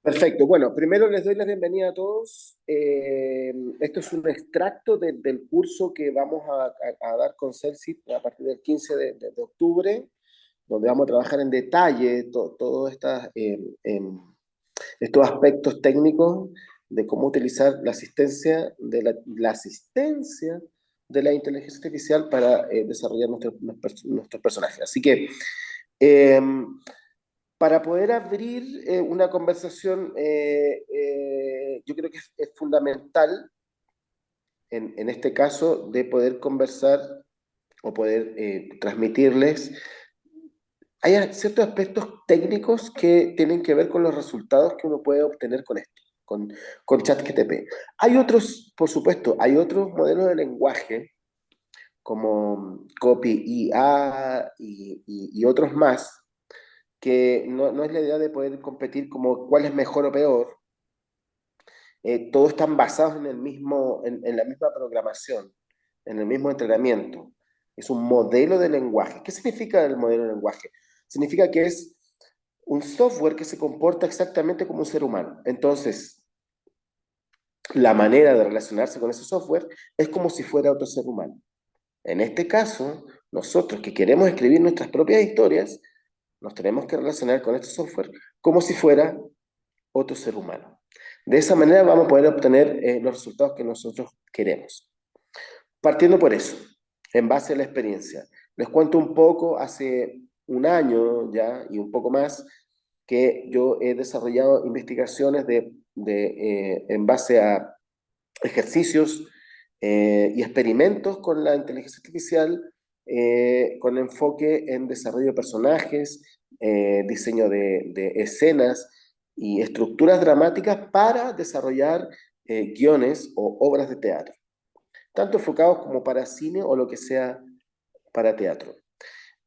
Perfecto. Bueno, primero les doy la bienvenida a todos. Esto es un extracto del curso que vamos a dar con Celsi a partir del 15 de octubre, donde vamos a trabajar en detalle todos estos aspectos técnicos de cómo utilizar la asistencia la asistencia de la inteligencia artificial para desarrollar nuestros personajes. Así que eh, para poder abrir una conversación, yo creo que es fundamental, en este caso, de poder conversar o poder transmitirles. Hay ciertos aspectos técnicos que tienen que ver con los resultados que uno puede obtener con esto, con ChatGPT. Hay otros, por supuesto, hay otros modelos de lenguaje, como Copy IA y otros más, que no es la idea de poder competir como cuál es mejor o peor. Todos están basados en la misma programación, en el mismo entrenamiento. Es un modelo de lenguaje. ¿Qué significa el modelo de lenguaje? Significa que es un software que se comporta exactamente como un ser humano. Entonces, la manera de relacionarse con ese software es como si fuera otro ser humano. En este caso, nosotros que queremos escribir nuestras propias historias, nos tenemos que relacionar con este software como si fuera otro ser humano. De esa manera vamos a poder obtener los resultados que nosotros queremos. Partiendo por eso, en base a la experiencia. Les cuento un poco, hace un año ya y un poco más, que yo he desarrollado investigaciones en base a ejercicios y experimentos con la inteligencia artificial, con enfoque en desarrollo de personajes, diseño de escenas y estructuras dramáticas para desarrollar guiones o obras de teatro, tanto enfocados como para cine o lo que sea para teatro.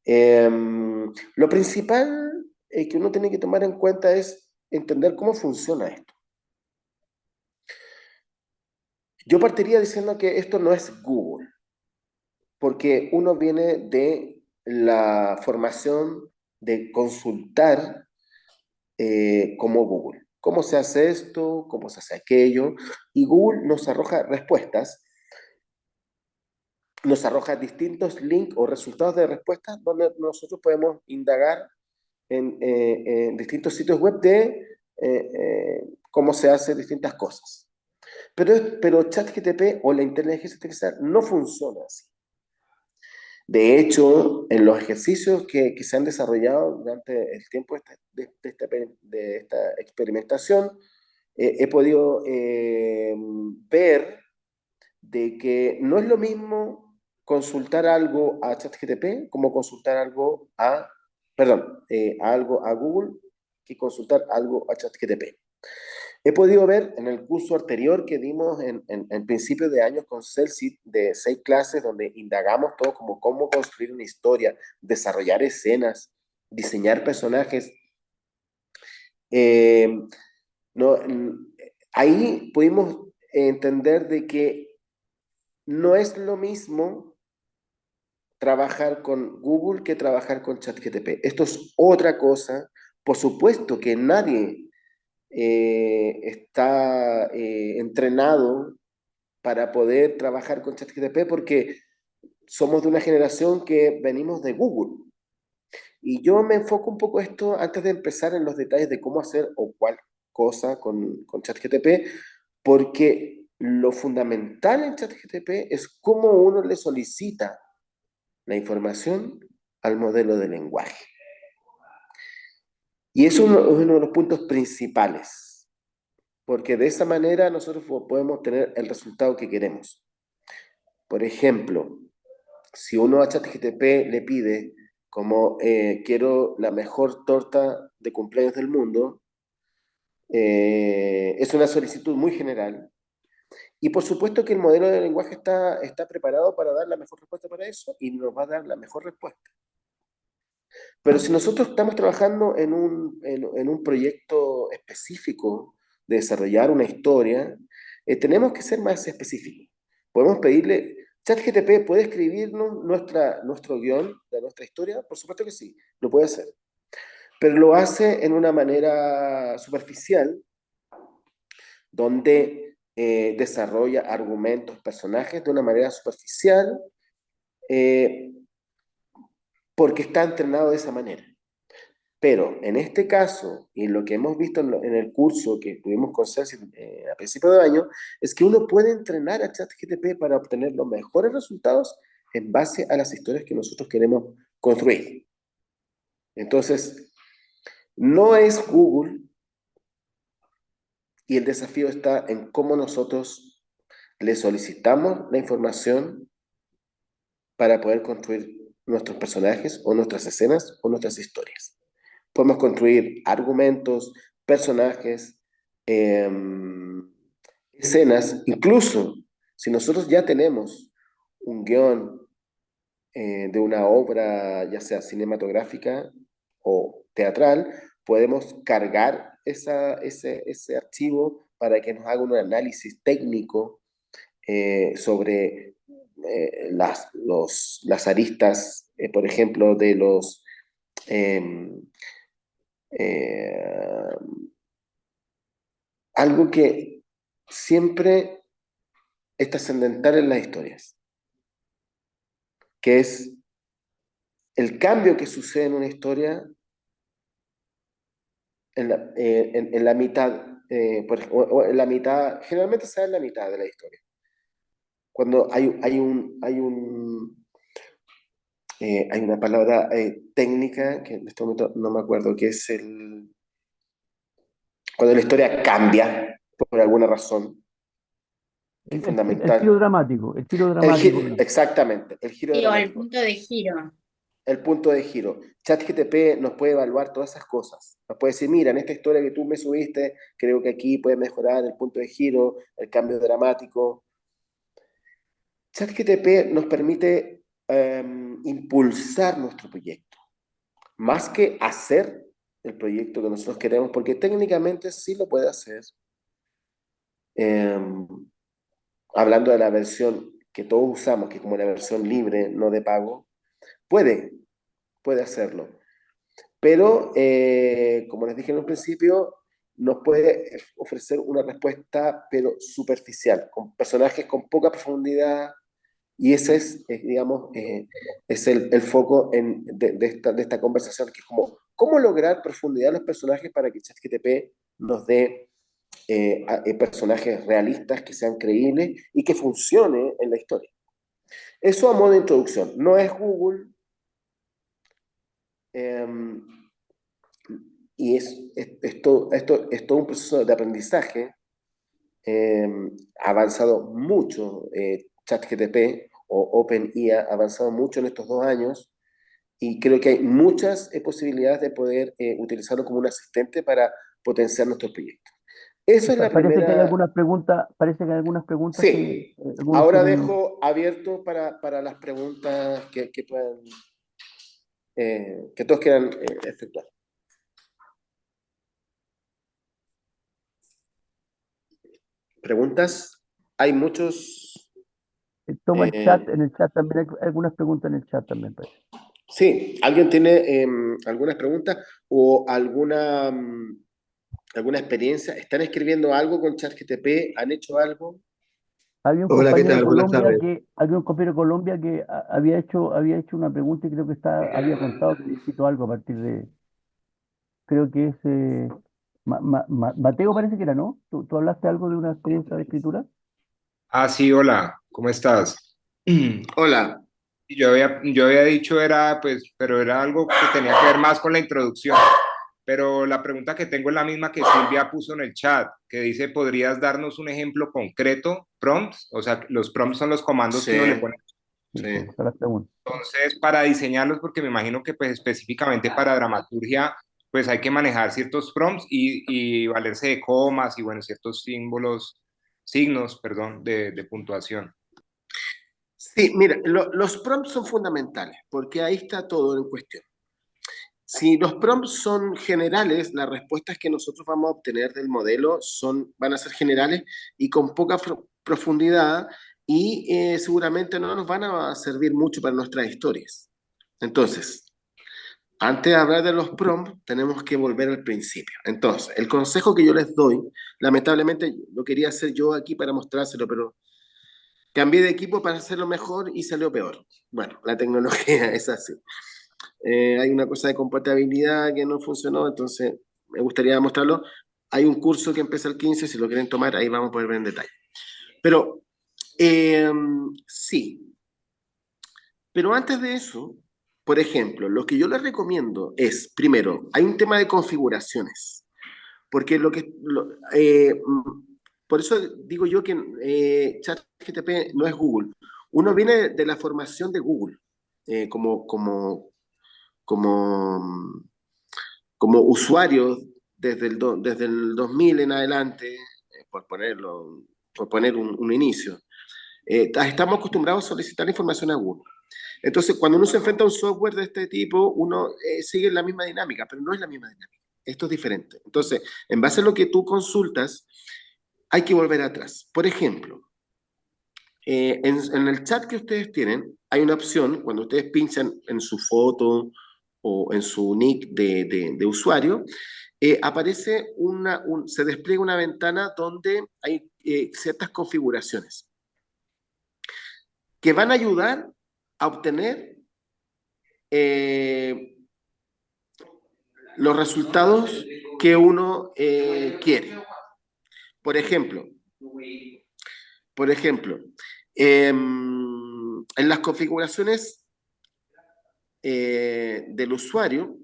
Lo principal que uno tiene que tomar en cuenta es entender cómo funciona esto. Yo partiría diciendo que esto no es Google, porque uno viene de la formación de consultar como Google. ¿Cómo se hace esto? ¿Cómo se hace aquello? Y Google nos arroja respuestas, nos arroja distintos links o resultados de respuestas donde nosotros podemos indagar en distintos sitios web de cómo se hacen distintas cosas. Pero ChatGPT o la inteligencia artificial no funciona así. De hecho, en los ejercicios que se han desarrollado durante el tiempo de esta experimentación, he podido ver de que no es lo mismo consultar algo a ChatGPT como consultar algo algo a Google que consultar algo a ChatGPT. He podido ver en el curso anterior que dimos en principios de años con Celsi, de 6 clases, donde indagamos todo como cómo construir una historia, desarrollar escenas, diseñar personajes. Eh, no, ahí pudimos entender de que no es lo mismo trabajar con Google que trabajar con ChatGPT. Esto es otra cosa. Por supuesto que nadie está entrenado para poder trabajar con ChatGPT porque somos de una generación que venimos de Google. Y yo me enfoco un poco esto antes de empezar en los detalles de cómo hacer o cuál cosa con ChatGPT, porque lo fundamental en ChatGPT es cómo uno le solicita la información al modelo de lenguaje. Y eso es uno de los puntos principales, porque de esa manera nosotros podemos tener el resultado que queremos. Por ejemplo, si uno a ChatGPT le pide como quiero la mejor torta de cumpleaños del mundo, es una solicitud muy general. Y por supuesto que el modelo de lenguaje está preparado para dar la mejor respuesta para eso y nos va a dar la mejor respuesta. Pero si nosotros estamos trabajando en un proyecto específico de desarrollar una historia, tenemos que ser más específicos. Podemos pedirle, ChatGPT, ¿puede escribirnos nuestro guión de nuestra historia? Por supuesto que sí, lo puede hacer. Pero lo hace en una manera superficial donde desarrolla argumentos, personajes de una manera superficial, eh, porque está entrenado de esa manera. Pero en este caso, y lo que hemos visto en el curso que tuvimos con Ceci a principio de año, es que uno puede entrenar a ChatGPT para obtener los mejores resultados en base a las historias que nosotros queremos construir. Entonces, no es Google, y el desafío está en cómo nosotros le solicitamos la información para poder construir nuestros personajes o nuestras escenas o nuestras historias. Podemos construir argumentos, personajes, eh, escenas, incluso si nosotros ya tenemos un guión de una obra, ya sea cinematográfica o teatral, podemos cargar ese archivo para que nos haga un análisis técnico sobre las aristas, por ejemplo, de los... Eh, eh, algo que siempre es trascendental en las historias, que es el cambio que sucede en una historia en la mitad, o en la mitad, generalmente se da en la mitad de la historia. Cuando hay una palabra técnica, que en este momento no me acuerdo, que es cuando la historia cambia por alguna razón, que es El giro fundamental. dramático, el giro dramático. Exactamente, el giro Sí, o el dramático, punto de giro. el punto de giro. ChatGPT nos puede evaluar todas esas cosas. Nos puede decir, mira, en esta historia que tú me subiste, creo que aquí puede mejorar el punto de giro, el cambio dramático. ChatGPT nos permite impulsar nuestro proyecto, más que hacer el proyecto que nosotros queremos, porque técnicamente sí lo puede hacer. Em, Hablando de la versión que todos usamos, que es como la versión libre, no de pago, puede hacerlo. Pero, como les dije en un principio, nos puede ofrecer una respuesta, pero superficial, con personajes con poca profundidad, y ese digamos, es el foco de esta conversación, que es como, ¿cómo lograr profundidad en los personajes para que ChatGPT nos dé personajes realistas que sean creíbles y que funcione en la historia? Eso a modo de introducción. No es Google, eh, y es todo un proceso de aprendizaje. eh, ha avanzado mucho ChatGPT o OpenIA, ha avanzado mucho en estos 2 años, y creo que hay muchas posibilidades de poder utilizarlo como un asistente para potenciar nuestros proyectos. Eso es la Parece que hay primera. algunas preguntas, parece que hay algunas preguntas que Sí, algunos ahora quieren. dejo abierto para las preguntas que puedan, que todos quieran efectuar. ¿Preguntas? Hay muchos. Toma el chat, eh, en el chat también hay algunas preguntas en el chat también, parece. sí, ¿alguien tiene algunas preguntas o alguna experiencia? ¿Están escribiendo algo con ChatGPT? ¿Han hecho algo? Hola, ¿qué tal? Buenas tardes. Había un compañero de Colombia que había hecho una pregunta y creo que había contado que había escrito algo a partir de, creo que es Mateo parece que era, ¿no? ¿Tú hablaste algo de una experiencia de escritura? Ah, sí, hola, ¿cómo estás? Hola. Yo había dicho era, pues, pero era algo que tenía que ver más con la introducción. Pero la pregunta que tengo es la misma que Silvia puso en el chat, que dice, ¿podrías darnos un ejemplo concreto? Prompts, o sea, los prompts son los comandos que uno le Sí, pone. Sí, sí. pues, esa es la pregunta. Entonces, para diseñarlos, porque me imagino que pues específicamente para dramaturgia, pues hay que manejar ciertos prompts y valerse de comas y bueno, ciertos signos, perdón, de puntuación. Sí, mira, los prompts son fundamentales porque ahí está todo en cuestión. Si los prompts son generales, las respuestas que nosotros vamos a obtener del modelo van a ser generales y con poca profundidad, y seguramente no nos van a servir mucho para nuestras historias. Entonces, antes de hablar de los prompts, tenemos que volver al principio. Entonces, el consejo que yo les doy, lamentablemente lo quería hacer yo aquí para mostrárselo, pero cambié de equipo para hacerlo mejor y salió peor. Bueno, la tecnología es así. Hay una cosa de compatibilidad que no funcionó, entonces me gustaría mostrarlo. Hay un curso que empieza el 15, si lo quieren tomar, ahí vamos a poder ver en detalle. Pero, sí. Pero antes de eso, por ejemplo, lo que yo les recomiendo es, primero, hay un tema de configuraciones, porque por eso digo yo que ChatGPT no es Google. Uno viene de la formación de Google, eh, como, como, como, como usuario desde el 2000 en adelante, por poner un inicio. Estamos acostumbrados a solicitar información a Google. Entonces, cuando uno se enfrenta a un software de este tipo, uno sigue la misma dinámica, pero no es la misma dinámica. Esto es diferente. Entonces, en base a lo que tú consultas, hay que volver atrás. Por ejemplo, en el chat que ustedes tienen, hay una opción, cuando ustedes pinchan en su foto o en su nick de usuario, se despliega una ventana donde hay ciertas configuraciones que van a ayudar a obtener eh, los resultados que uno quiere. Por ejemplo, por ejemplo, en las configuraciones del usuario,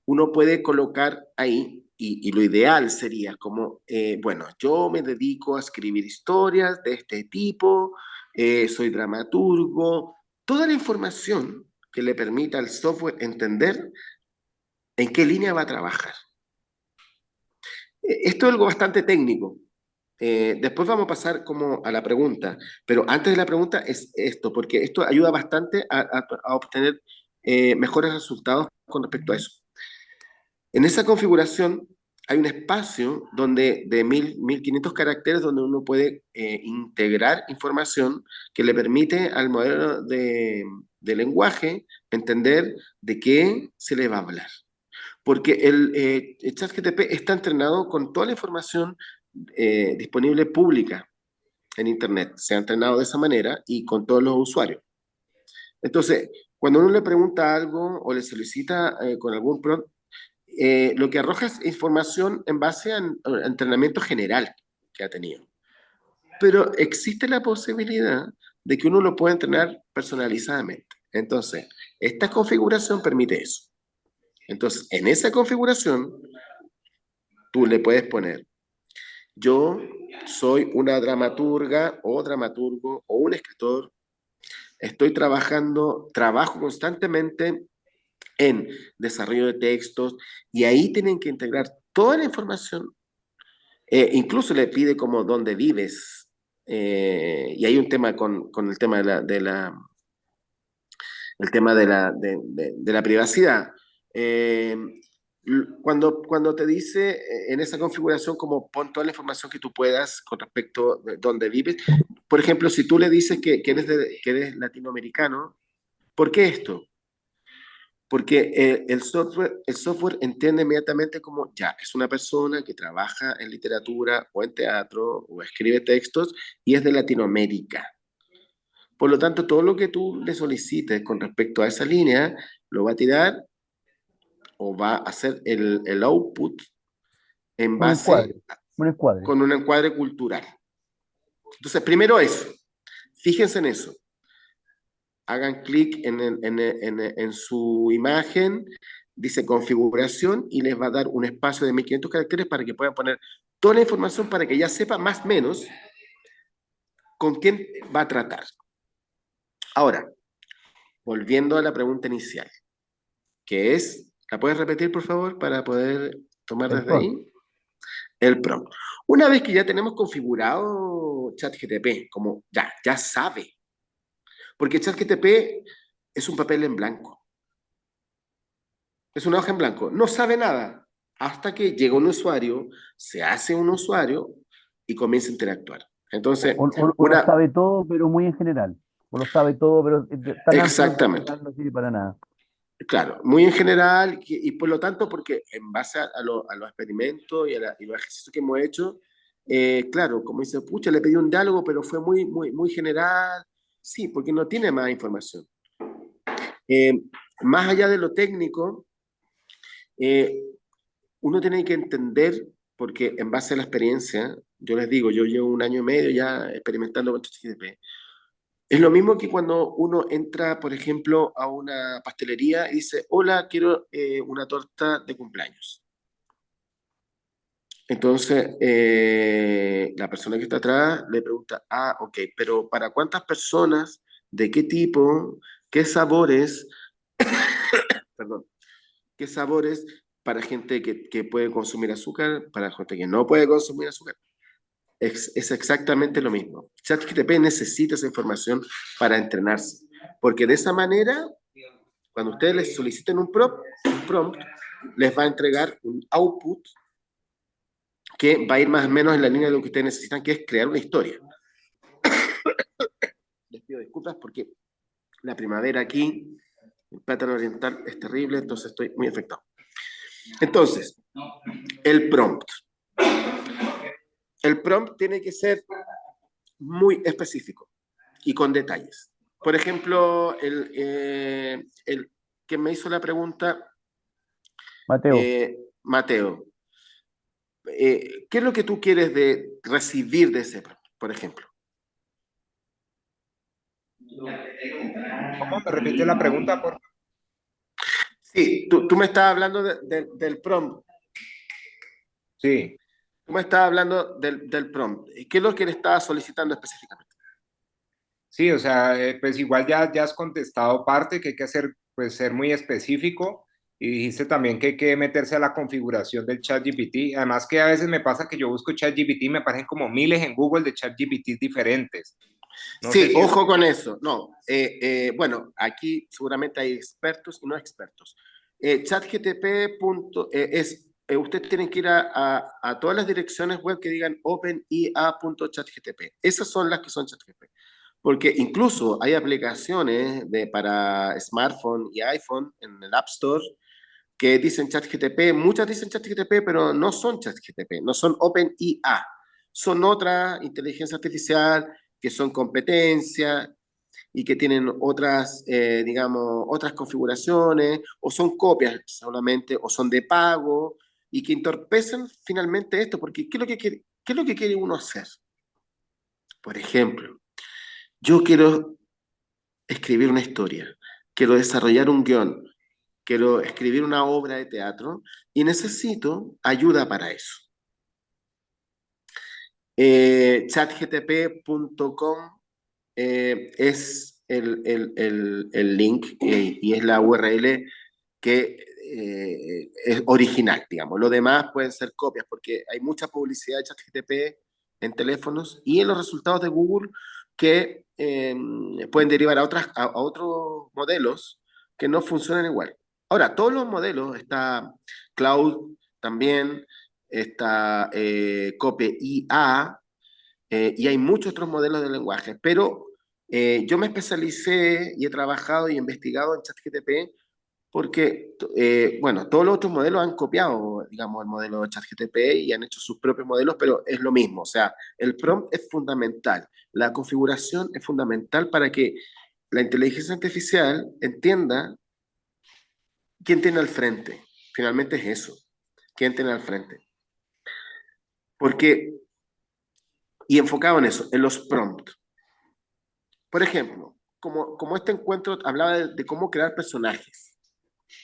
uno puede colocar ahí, y lo ideal sería como, bueno, yo me dedico a escribir historias de este tipo, soy dramaturgo, toda la información que le permita al software entender en qué línea va a trabajar. Esto es algo bastante técnico. Después vamos a pasar como a la pregunta, pero antes de la pregunta es esto, porque esto ayuda bastante a obtener mejores resultados con respecto a eso. En esa configuración hay un espacio donde de 1500 caracteres donde uno puede integrar información que le permite al modelo de lenguaje entender de qué se le va a hablar. Porque el ChatGPT está entrenado con toda la información disponible pública en Internet. Se ha entrenado de esa manera y con todos los usuarios. Entonces, cuando uno le pregunta algo o le solicita con algún prompt, lo que arroja es información en base a entrenamiento general que ha tenido. Pero existe la posibilidad de que uno lo pueda entrenar personalizadamente. Entonces, esta configuración permite eso. Entonces, en esa configuración, tú le puedes poner, yo soy una dramaturga o dramaturgo o un escritor, trabajo constantemente en desarrollo de textos y ahí tienen que integrar toda la información, incluso le pide como dónde vives, y hay un tema con el tema el tema de la privacidad. Eh, cuando te dice en esa configuración como pon toda la información que tú puedas con respecto de dónde vives, por ejemplo, si tú le dices que eres latinoamericano, ¿por qué esto? Porque el software entiende inmediatamente como ya, es una persona que trabaja en literatura o en teatro o escribe textos y es de Latinoamérica. Por lo tanto, todo lo que tú le solicites con respecto a esa línea, lo va a tirar o va a hacer el output en Un base encuadre, un encuadre. con un encuadre cultural. Entonces, primero eso, fíjense en eso. Hagan clic en su imagen, dice configuración y les va a dar un espacio de 1500 caracteres para que puedan poner toda la información para que ya sepa más o menos con quién va a tratar. Ahora, volviendo a la pregunta inicial, que es, ¿la puedes repetir por favor para poder tomar El desde prompt. ahí? El prompt. Una vez que ya tenemos configurado ChatGPT, como ya sabe, porque ChatGPT es un papel en blanco, es una hoja en blanco, no sabe nada hasta que llega un usuario, se hace un usuario y comienza a interactuar. Entonces, O lo sabe todo, pero muy en general. O lo sabe todo, pero tan amplio que al exactamente. final no sirve para nada. Claro, muy en general y por lo tanto, porque en base a los experimentos y los ejercicios que hemos hecho, claro, como dice, pucha, le pedí un diálogo, pero fue muy general. Sí, porque no tiene más información. Eh, Más allá de lo técnico, eh, uno tiene que entender, porque en base a la experiencia, yo les digo, yo llevo un año y medio ya experimentando con ChatGPT. Es lo mismo que cuando uno entra, por ejemplo, a una pastelería y dice, hola, quiero una torta de cumpleaños. Entonces, la persona que está atrás le pregunta, ah, ok, pero ¿para cuántas personas? ¿De qué tipo? ¿Qué sabores? Perdón, ¿qué sabores para gente que puede consumir azúcar, para gente que no puede consumir azúcar? Es exactamente lo mismo. ChatGPT necesita esa información para entrenarse, porque de esa manera, cuando ustedes les soliciten un prompt, les va a entregar un output que va a ir más o menos en la línea de lo que ustedes necesitan, que es crear una historia. Les pido disculpas porque la primavera aquí, el plátano oriental es terrible, entonces estoy muy afectado. Entonces, el prompt. El prompt tiene que ser muy específico y con detalles. Por ejemplo, el que me hizo la pregunta, Mateo. Mateo, ¿qué es lo que tú quieres de recibir de ese prompt, por ejemplo? ¿Cómo? ¿Me repite la pregunta, por favor? Sí, tú me estás hablando del prompt. Sí. Tú me estabas hablando del prompt. ¿Qué es lo que le estaba solicitando específicamente? Sí, o sea, pues igual ya has contestado parte, que hay que hacer, pues ser muy específico y dijiste también que hay que meterse a la configuración del ChatGPT. Además que a veces me pasa que yo busco ChatGPT y me aparecen como miles en Google de ChatGPT diferentes. No sé Sí, si es... ojo con eso. No, bueno, aquí seguramente hay expertos y no expertos. ChatGTP ustedes tienen que ir a todas las direcciones web que digan openIA.chatGTP. Esas son las que son ChatGTP. Porque incluso hay aplicaciones para smartphone y iPhone en el App Store que dicen ChatGTP, muchas dicen ChatGTP, pero no son ChatGTP, no son OpenIA, son otra inteligencia artificial que son competencias y que tienen otras, digamos, otras configuraciones, o son copias solamente, o son de pago, y que entorpecen finalmente esto, porque qué es lo que quiere uno hacer? Por ejemplo, yo quiero escribir una historia, quiero desarrollar un guión, quiero escribir una obra de teatro y necesito ayuda para eso. Chatgtp.com es el link y es la URL que es original, digamos. Lo demás pueden ser copias porque hay mucha publicidad de ChatGTP en teléfonos y en los resultados de Google que pueden derivar a otros modelos que no funcionan igual. Ahora, todos los modelos, está Cloud también, está Cope IA, y hay muchos otros modelos de lenguaje, pero yo me especialicé y he trabajado y investigado en ChatGPT porque, bueno, todos los otros modelos han copiado, digamos, el modelo de ChatGPT y han hecho sus propios modelos, pero es lo mismo, o sea, el prompt es fundamental, la configuración es fundamental para que la inteligencia artificial entienda quién tiene al frente. Finalmente es eso, quién tiene al frente. Porque, y enfocado en eso, en los prompts. Por ejemplo, como este encuentro hablaba de cómo crear personajes,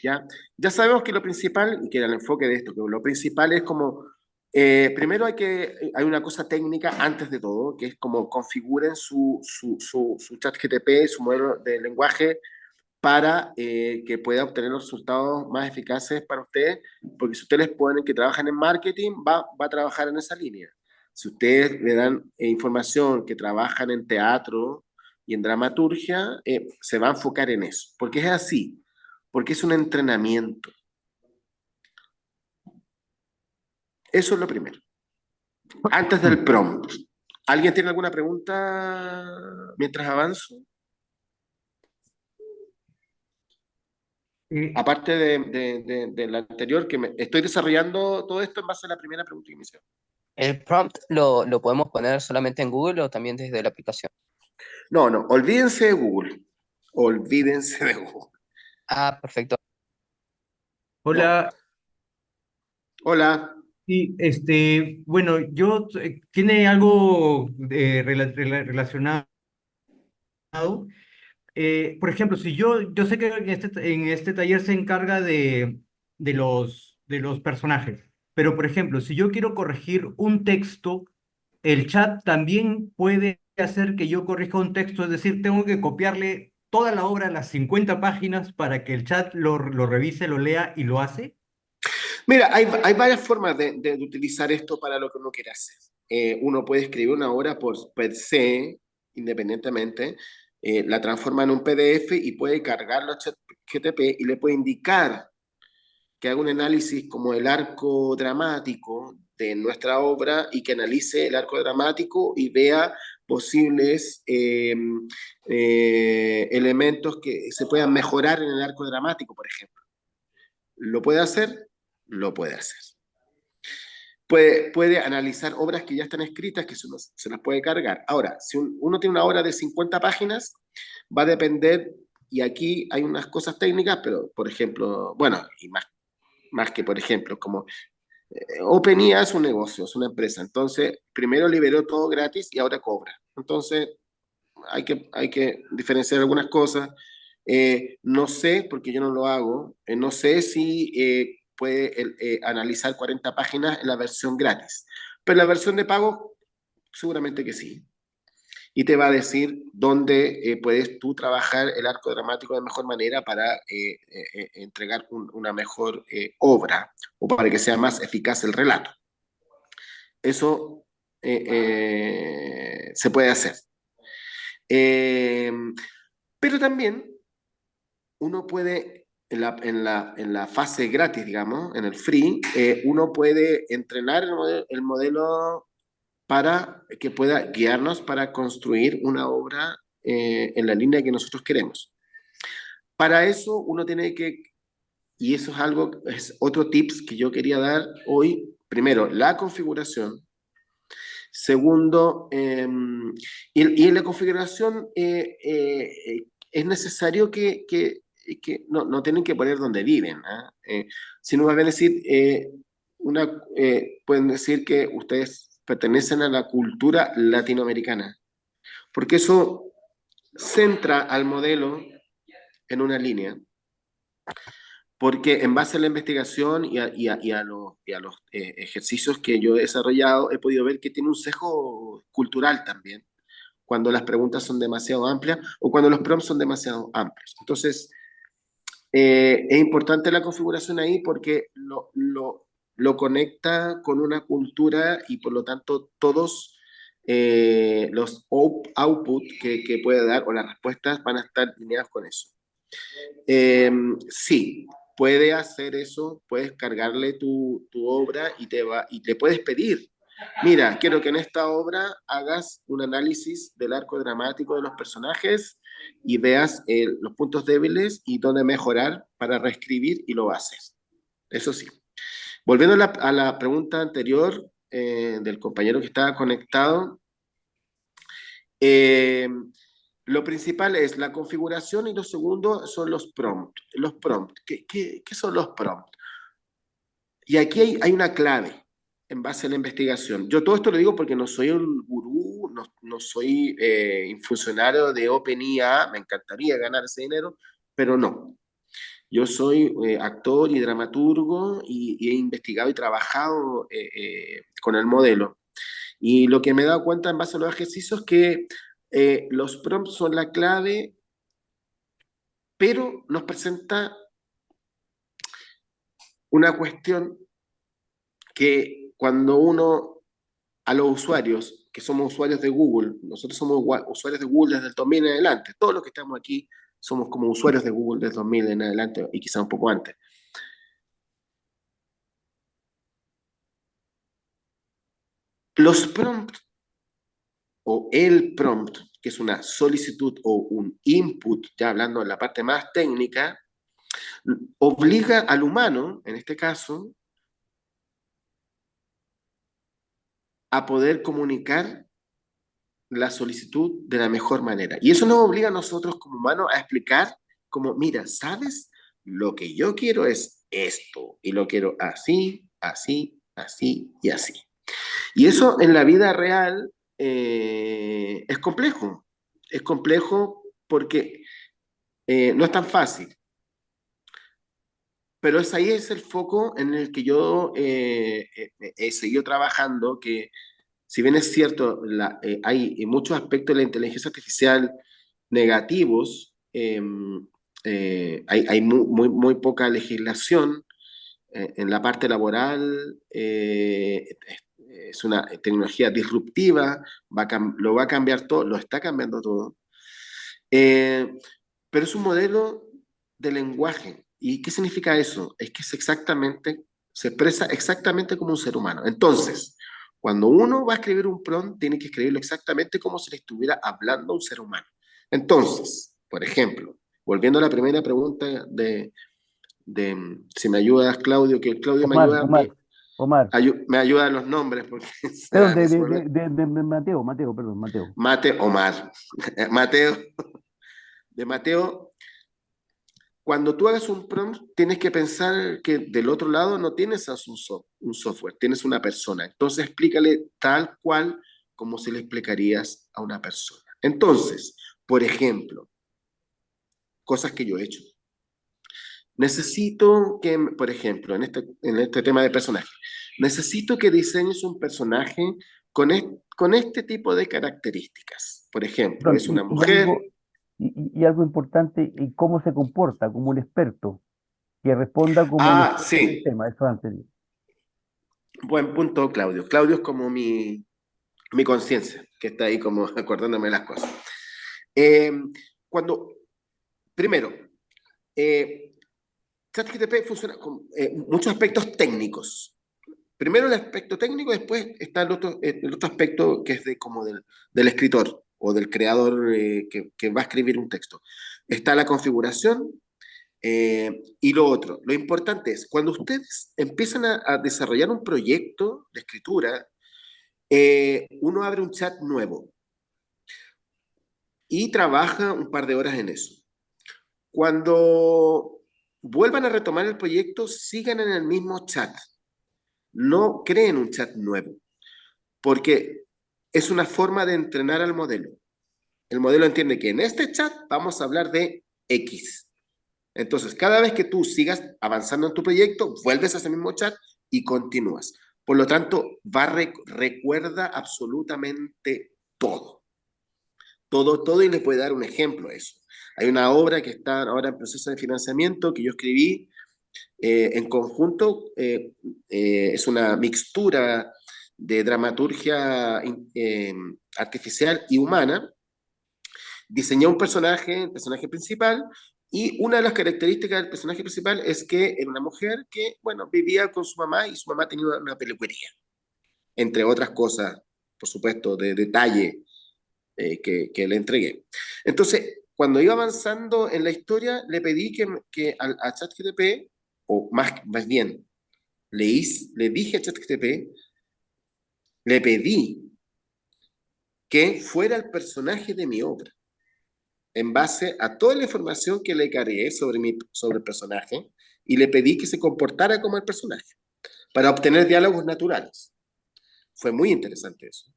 ¿ya? Ya sabemos que lo principal, y que era el enfoque de esto, que lo principal es como, primero hay una cosa técnica antes de todo, que es como configuren su chat GTP, su modelo de lenguaje, para que pueda obtener los resultados más eficaces para ustedes, porque si ustedes les ponen que trabajan en marketing, va a trabajar en esa línea. Si ustedes le dan información que trabajan en teatro y en dramaturgia, se va a enfocar en eso, porque es así, porque es un entrenamiento. Eso es lo primero. Antes del prompt. ¿Alguien tiene alguna pregunta mientras avanzo? Aparte de la anterior, estoy desarrollando todo esto en base a la primera pregunta que me hicieron. ¿El prompt lo podemos poner solamente en Google o también desde la aplicación? No, no, olvídense de Google. Olvídense de Google. Ah, perfecto. No. Hola, Hola. sí, bueno, tiene algo relacionado. Por ejemplo, si yo sé que en este taller se encarga de los personajes, pero por ejemplo, si yo quiero corregir un texto, el chat también puede hacer que yo corrija un texto, es decir, tengo que copiarle toda la obra, las 50 páginas, para que el chat lo revise, lo lea y lo hace. Mira, hay varias formas de utilizar esto para lo que uno quiere hacer. Uno puede escribir una obra por per se, independientemente, la transforma en un PDF y puede cargarlo a ChatGPT y le puede indicar que haga un análisis como el arco dramático de nuestra obra y que analice el arco dramático y vea posibles elementos que se puedan mejorar en el arco dramático, por ejemplo. ¿Lo puede hacer? Lo puede hacer. Puede analizar obras que ya están escritas, que se las puede cargar. Ahora, si uno tiene una obra de 50 páginas, va a depender, y aquí hay unas cosas técnicas, pero por ejemplo, bueno, y más que por ejemplo, como OpenIA es un negocio, es una empresa, entonces primero liberó todo gratis y ahora cobra. Entonces hay que diferenciar algunas cosas. No sé, porque yo no lo hago, no sé si puede analizar 40 páginas en la versión gratis, pero la versión de pago seguramente que sí. Y te va a decir dónde puedes tú trabajar el arco dramático de mejor manera para entregar una mejor obra o para que sea más eficaz el relato. Eso se puede hacer. Pero también uno puede, en la fase gratis, digamos, en el free, uno puede entrenar el modelo para que pueda guiarnos para construir una obra en la línea que nosotros queremos. Para eso uno tiene que, y eso es algo, es otro tips que yo quería dar hoy, primero, la configuración. Segundo, y en la configuración es necesario que no tienen que poner donde viven. Sino más bien decir, pueden decir que ustedes pertenecen a la cultura latinoamericana, porque eso centra al modelo en una línea. Porque en base a la investigación y a los ejercicios que yo he desarrollado, he podido ver que tiene un sesgo cultural también, cuando las preguntas son demasiado amplias o cuando los prompts son demasiado amplios. Entonces, es importante la configuración ahí porque lo conecta con una cultura y por lo tanto todos los output que puede dar o las respuestas van a estar alineadas con eso. Sí, puede hacer eso, puedes cargarle tu obra y te puedes pedir, mira, quiero que en esta obra hagas un análisis del arco dramático de los personajes y veas los puntos débiles y dónde mejorar para reescribir y lo haces. Eso sí. Volviendo a la pregunta anterior del compañero que estaba conectado, lo principal es la configuración y lo segundo son los prompts. Los prompts, ¿qué son los prompts? Y aquí hay una clave en base a la investigación. Yo todo esto lo digo porque no soy un gurú, no soy funcionario de OpenIA, me encantaría ganar ese dinero, pero no. Yo soy actor y dramaturgo y he investigado y trabajado con el modelo. Y lo que me he dado cuenta en base a los ejercicios es que los prompts son la clave, pero nos presenta una cuestión que cuando uno, a los usuarios, que somos usuarios de Google, nosotros somos usuarios de Google desde el 2000 en adelante, todos los que estamos aquí somos como usuarios de Google desde el 2000 en adelante y quizá un poco antes. Los prompts o el prompt, que es una solicitud o un input, ya hablando de la parte más técnica, Obliga al humano, en este caso, a poder comunicar la solicitud de la mejor manera. Y eso nos obliga a nosotros como humanos a explicar como, mira, ¿sabes? Lo que yo quiero es esto, y lo quiero así, así, así y así. Y eso en la vida real es complejo. Es complejo porque no es tan fácil. Pero ahí es el foco en el que yo he seguido trabajando, que si bien es cierto, hay muchos aspectos de la inteligencia artificial negativos, hay muy poca legislación en la parte laboral, es una tecnología disruptiva, lo va a cambiar todo, lo está cambiando todo. Eh, pero es un modelo de lenguaje. ¿Y qué significa eso? Es que se expresa exactamente como un ser humano. Entonces, cuando uno va a escribir un prompt, tiene que escribirlo exactamente como si le estuviera hablando a un ser humano. Entonces, por ejemplo, volviendo a la primera pregunta de si me ayudas, Claudio, que Claudio me ayuda, Omar. me ayuda en los nombres, porque Perdón, de Mateo, perdón, Mateo. Omar, Mateo, cuando tú hagas un prompt, tienes que pensar que del otro lado no tienes un software, tienes una persona. Entonces explícale tal cual como si le explicarías a una persona. Entonces, por ejemplo, cosas que yo he hecho. Necesito que, por ejemplo, en este tema de personaje, necesito que diseñes un personaje con este tipo de características. Por ejemplo, Perdón, es una mujer. y algo importante, y cómo se comporta como un experto, que responda como un Ah, experto en el sí, tema, eso antes. buen punto, Claudio. Claudio es como mi conciencia, que está ahí como acordándome de las cosas. Eh, cuando, primero, eh, ChatGPT funciona con muchos aspectos técnicos. Primero el aspecto técnico, después está el otro aspecto que es como del escritor o del creador que va a escribir un texto. Está la configuración y lo otro. Lo importante es, cuando ustedes empiezan a desarrollar un proyecto de escritura, uno abre un chat nuevo y trabaja un par de horas en eso. Cuando vuelvan a retomar el proyecto, sigan en el mismo chat. No creen un chat nuevo, porque es una forma de entrenar al modelo. El modelo entiende que en este chat vamos a hablar de X. Entonces, cada vez que tú sigas avanzando en tu proyecto, vuelves a ese mismo chat y continúas. Por lo tanto, recuerda absolutamente todo. Todo, y les puede dar un ejemplo a eso. Hay una obra que está ahora en proceso de financiamiento que yo escribí en conjunto, es una mixtura de dramaturgia artificial y humana. Diseñé un personaje, el personaje principal, y una de las características del personaje principal es que era una mujer que, bueno, vivía con su mamá y su mamá tenía una peluquería, entre otras cosas, por supuesto, de detalle que le entregué. Entonces, cuando iba avanzando en la historia, le pedí a ChatGPT, o más bien, le dije a ChatGPT, le pedí que fuera el personaje de mi obra, en base a toda la información que le cargué sobre el personaje, y le pedí que se comportara como el personaje, para obtener diálogos naturales. Fue muy interesante eso.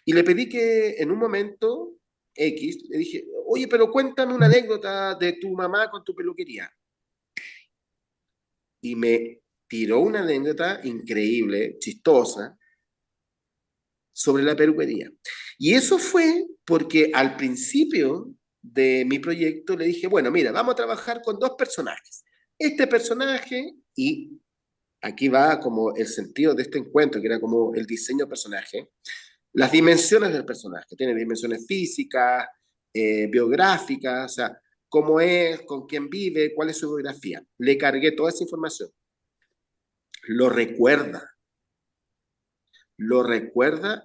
Y le pedí que en un momento X, le dije, oye, pero cuéntame una anécdota de tu mamá con tu peluquería. Y me tiró una anécdota increíble, chistosa, sobre la peluquería. Y eso fue porque al principio de mi proyecto le dije, bueno, mira, vamos a trabajar con dos personajes. Este personaje, y aquí va como el sentido de este encuentro, que era como el diseño personaje, las dimensiones del personaje. Tiene dimensiones físicas, biográficas, o sea, cómo es, con quién vive, cuál es su biografía. Le cargué toda esa información. Lo recuerda,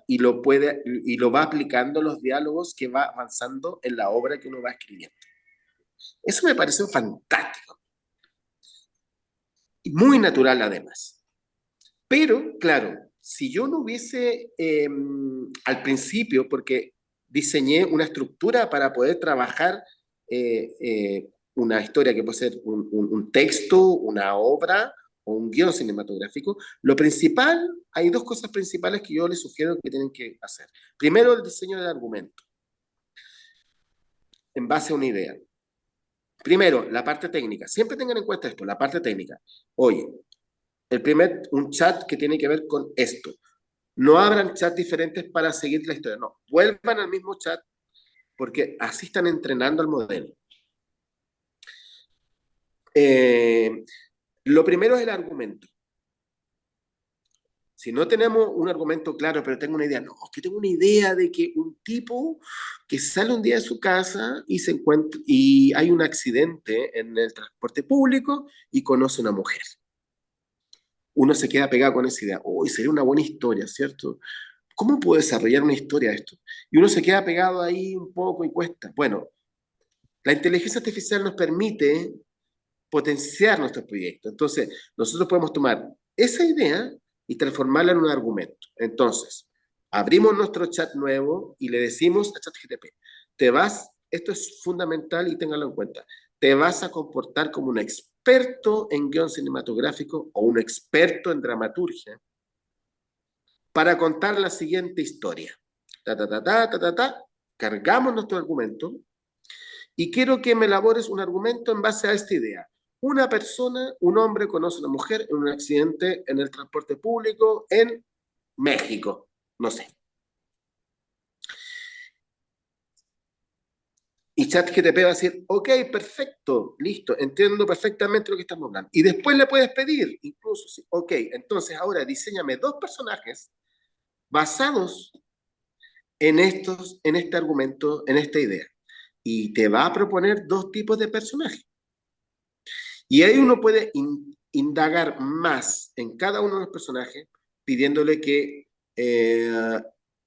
y lo va aplicando los diálogos que va avanzando en la obra que uno va escribiendo. Eso me pareció fantástico. y muy natural además. Pero, claro, si yo no hubiese, al principio, porque diseñé una estructura para poder trabajar una historia que puede ser un texto, una obra o un guión cinematográfico, lo principal, hay dos cosas principales que yo les sugiero que tienen que hacer. Primero, el diseño del argumento, en base a una idea. Primero, la parte técnica. Siempre tengan en cuenta esto, la parte técnica. Oye, un chat que tiene que ver con esto. No abran chats diferentes para seguir la historia, no. Vuelvan al mismo chat porque así están entrenando al modelo. Lo primero es el argumento. Si no tenemos un argumento claro, pero tengo una idea, no, es que tengo una idea de que un tipo que sale un día de su casa y se encuentra, y hay un accidente en el transporte público y conoce a una mujer. Uno se queda pegado con esa idea, uy, sería una buena historia, ¿cierto? ¿Cómo puedo desarrollar una historia de esto? Y uno se queda pegado ahí un poco y cuesta. Bueno, la inteligencia artificial nos permite potenciar nuestros proyectos. Entonces, nosotros podemos tomar esa idea y transformarla en un argumento. Entonces, abrimos nuestro chat nuevo y le decimos a ChatGPT, esto es fundamental y téngalo en cuenta, te vas a comportar como un experto en guión cinematográfico o un experto en dramaturgia para contar la siguiente historia. Cargamos nuestro argumento y quiero que me elabores un argumento en base a esta idea. Una persona, un hombre conoce a una mujer en un accidente en el transporte público en México, no sé. Y ChatGPT va a decir, ok, perfecto, listo, entiendo perfectamente lo que estamos hablando. Y después le puedes pedir, incluso, sí, ok, entonces ahora diseñame 2 personajes basados en este argumento, en esta idea. Y te va a proponer 2 tipos de personajes. Y ahí uno puede indagar más en cada uno de los personajes, pidiéndole que,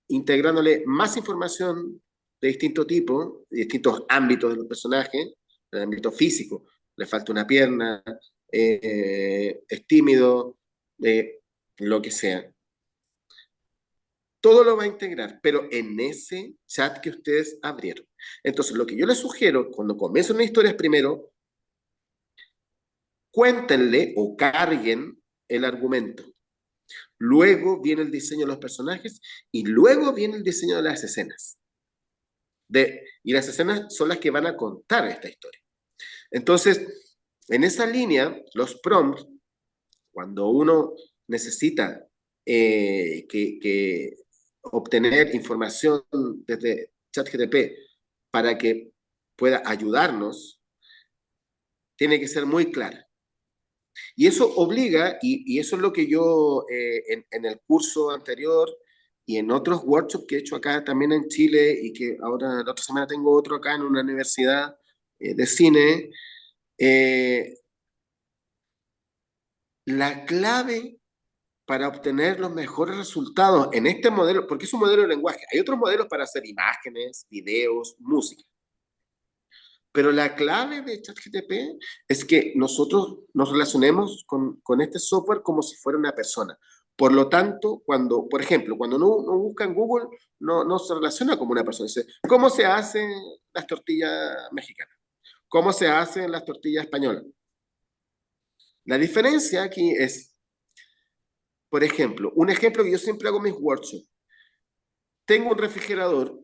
integrándole más información de distinto tipo, de distintos ámbitos de los personajes, el ámbito físico, le falta una pierna, es tímido, lo que sea. Todo lo va a integrar, pero en ese chat que ustedes abrieron. Entonces, lo que yo les sugiero, cuando comiencen una historia es primero, cuéntenle o carguen el argumento. Luego viene el diseño de los personajes y luego viene el diseño de las escenas. Y las escenas son las que van a contar esta historia. Entonces, en esa línea, los prompts, cuando uno necesita que obtener información desde ChatGPT para que pueda ayudarnos, tiene que ser muy clara. Y eso obliga, y eso es lo que yo en el curso anterior y en otros workshops que he hecho acá también en Chile y que ahora la otra semana tengo otro acá en una universidad de cine, la clave para obtener los mejores resultados en este modelo, porque es un modelo de lenguaje, hay otros modelos para hacer imágenes, videos, música. Pero la clave de ChatGPT es que nosotros nos relacionemos con este software como si fuera una persona. Por lo tanto, por ejemplo, cuando uno busca en Google, no se relaciona como una persona. Dice, ¿cómo se hacen las tortillas mexicanas? ¿Cómo se hacen las tortillas españolas? La diferencia aquí es, por ejemplo, un ejemplo que yo siempre hago en mis workshops. Tengo un refrigerador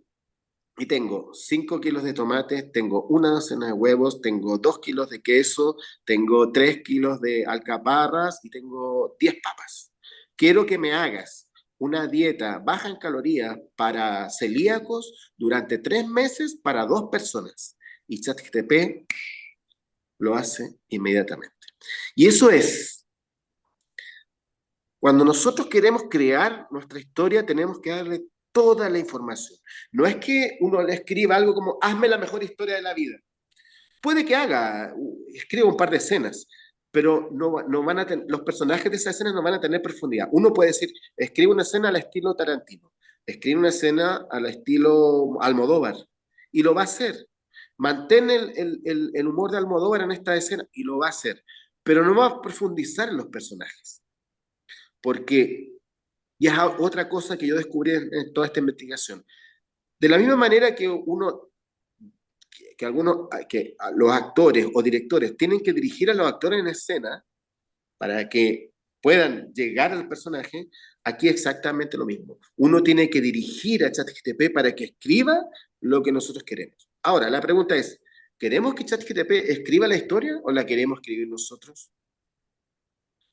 y tengo 5 kilos de tomates, tengo una docena de huevos, tengo 2 kilos de queso, tengo 3 kilos de alcaparras y tengo 10 papas. Quiero que me hagas una dieta baja en calorías para celíacos durante 3 meses para 2 personas. Y ChatGPT lo hace inmediatamente. Y eso es, cuando nosotros queremos crear nuestra historia, tenemos que darle toda la información. No es que uno le escriba algo como, hazme la mejor historia de la vida. Puede que escriba un par de escenas, pero no van a los personajes de esa escena no van a tener profundidad. Uno puede decir, escribe una escena al estilo Tarantino, escribe una escena al estilo Almodóvar, y lo va a hacer. Mantén el humor de Almodóvar en esta escena, y lo va a hacer. pero no va a profundizar en los personajes, porque, y es otra cosa que yo descubrí en toda esta investigación, de la misma manera que los actores o directores tienen que dirigir a los actores en escena para que puedan llegar al personaje, aquí exactamente lo mismo. Uno tiene que dirigir a ChatGPT para que escriba lo que nosotros queremos. Ahora, la pregunta es, ¿queremos que ChatGPT escriba la historia o la queremos escribir nosotros?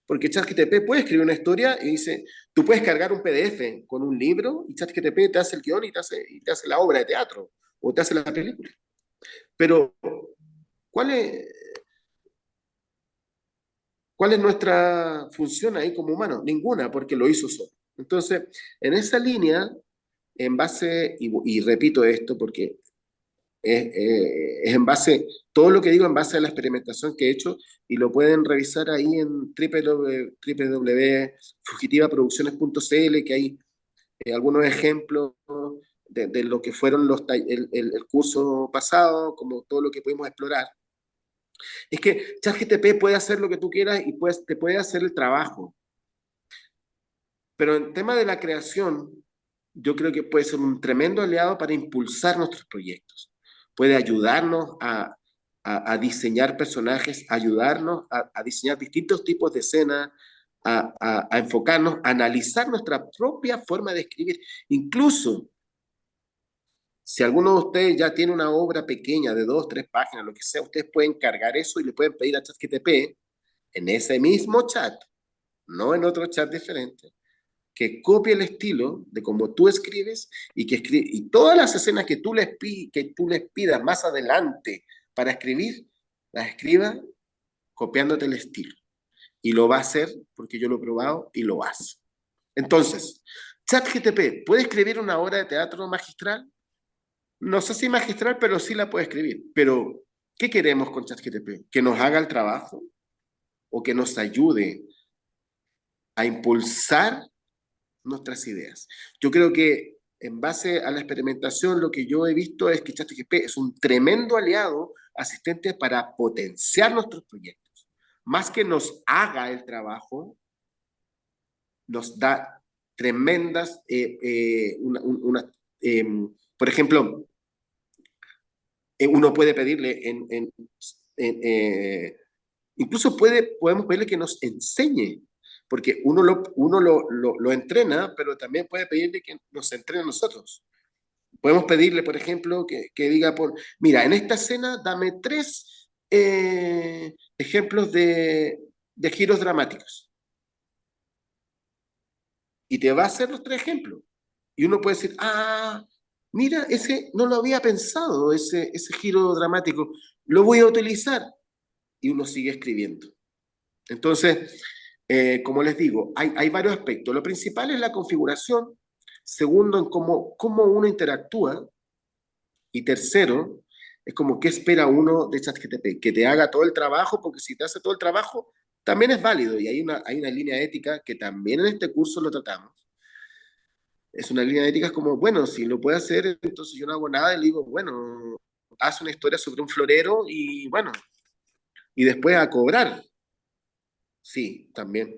Porque ChatGPT puede escribir una historia y dice, tú puedes cargar un PDF con un libro y ChatGPT te hace el guión y te hace la obra de teatro o te hace la película. Pero, ¿cuál es nuestra función ahí como humanos? Ninguna, porque lo hizo solo. Entonces, en esa línea, en base, y repito esto porque es en base, todo lo que digo en base a la experimentación que he hecho, y lo pueden revisar ahí en www.fugitivaproducciones.cl, que hay algunos ejemplos de lo que fueron el curso pasado, como todo lo que pudimos explorar. Es que ChatGPT puede hacer lo que tú quieras y te puede hacer el trabajo. Pero en tema de la creación, yo creo que puede ser un tremendo aliado para impulsar nuestros proyectos. Puede ayudarnos a diseñar personajes, ayudarnos a diseñar distintos tipos de escenas, a enfocarnos, a analizar nuestra propia forma de escribir. Incluso, si alguno de ustedes ya tiene una obra pequeña de 2, 3 páginas, lo que sea, ustedes pueden cargar eso y le pueden pedir a ChatGPT en ese mismo chat, no en otro chat diferente, que copie el estilo de cómo tú escribes y todas las escenas que tú les pidas más adelante para escribir, las escriba copiándote el estilo. Y lo va a hacer porque yo lo he probado y lo hace. Entonces, ChatGPT, ¿puede escribir una obra de teatro magistral? No sé si magistral, pero sí la puede escribir. Pero, ¿qué queremos con ChatGPT? ¿Que nos haga el trabajo? ¿O que nos ayude a impulsar nuestras ideas? Yo creo que en base a la experimentación, lo que yo he visto es que ChatGPT es un tremendo aliado asistente para potenciar nuestros proyectos. Más que nos haga el trabajo, nos da tremendas, por ejemplo, uno puede pedirle incluso podemos pedirle que nos enseñe, porque uno lo entrena, pero también puede pedirle que nos entrene a nosotros. Podemos pedirle, por ejemplo, que diga, mira, en esta escena dame 3 ejemplos de giros dramáticos. Y te va a hacer los 3 ejemplos. Y uno puede decir, mira, ese no lo había pensado, ese giro dramático, lo voy a utilizar. Y uno sigue escribiendo. Entonces, como les digo, hay varios aspectos. Lo principal es la configuración. Segundo, en cómo uno interactúa. Y tercero, es como qué espera uno de ChatGPT, que te haga todo el trabajo, porque si te hace todo el trabajo, también es válido. Y hay una línea ética que también en este curso lo tratamos. Es una línea ética como, bueno, si lo puede hacer, entonces yo no hago nada y le digo, bueno, haz una historia sobre un florero y bueno, y después a cobrar. Sí, también,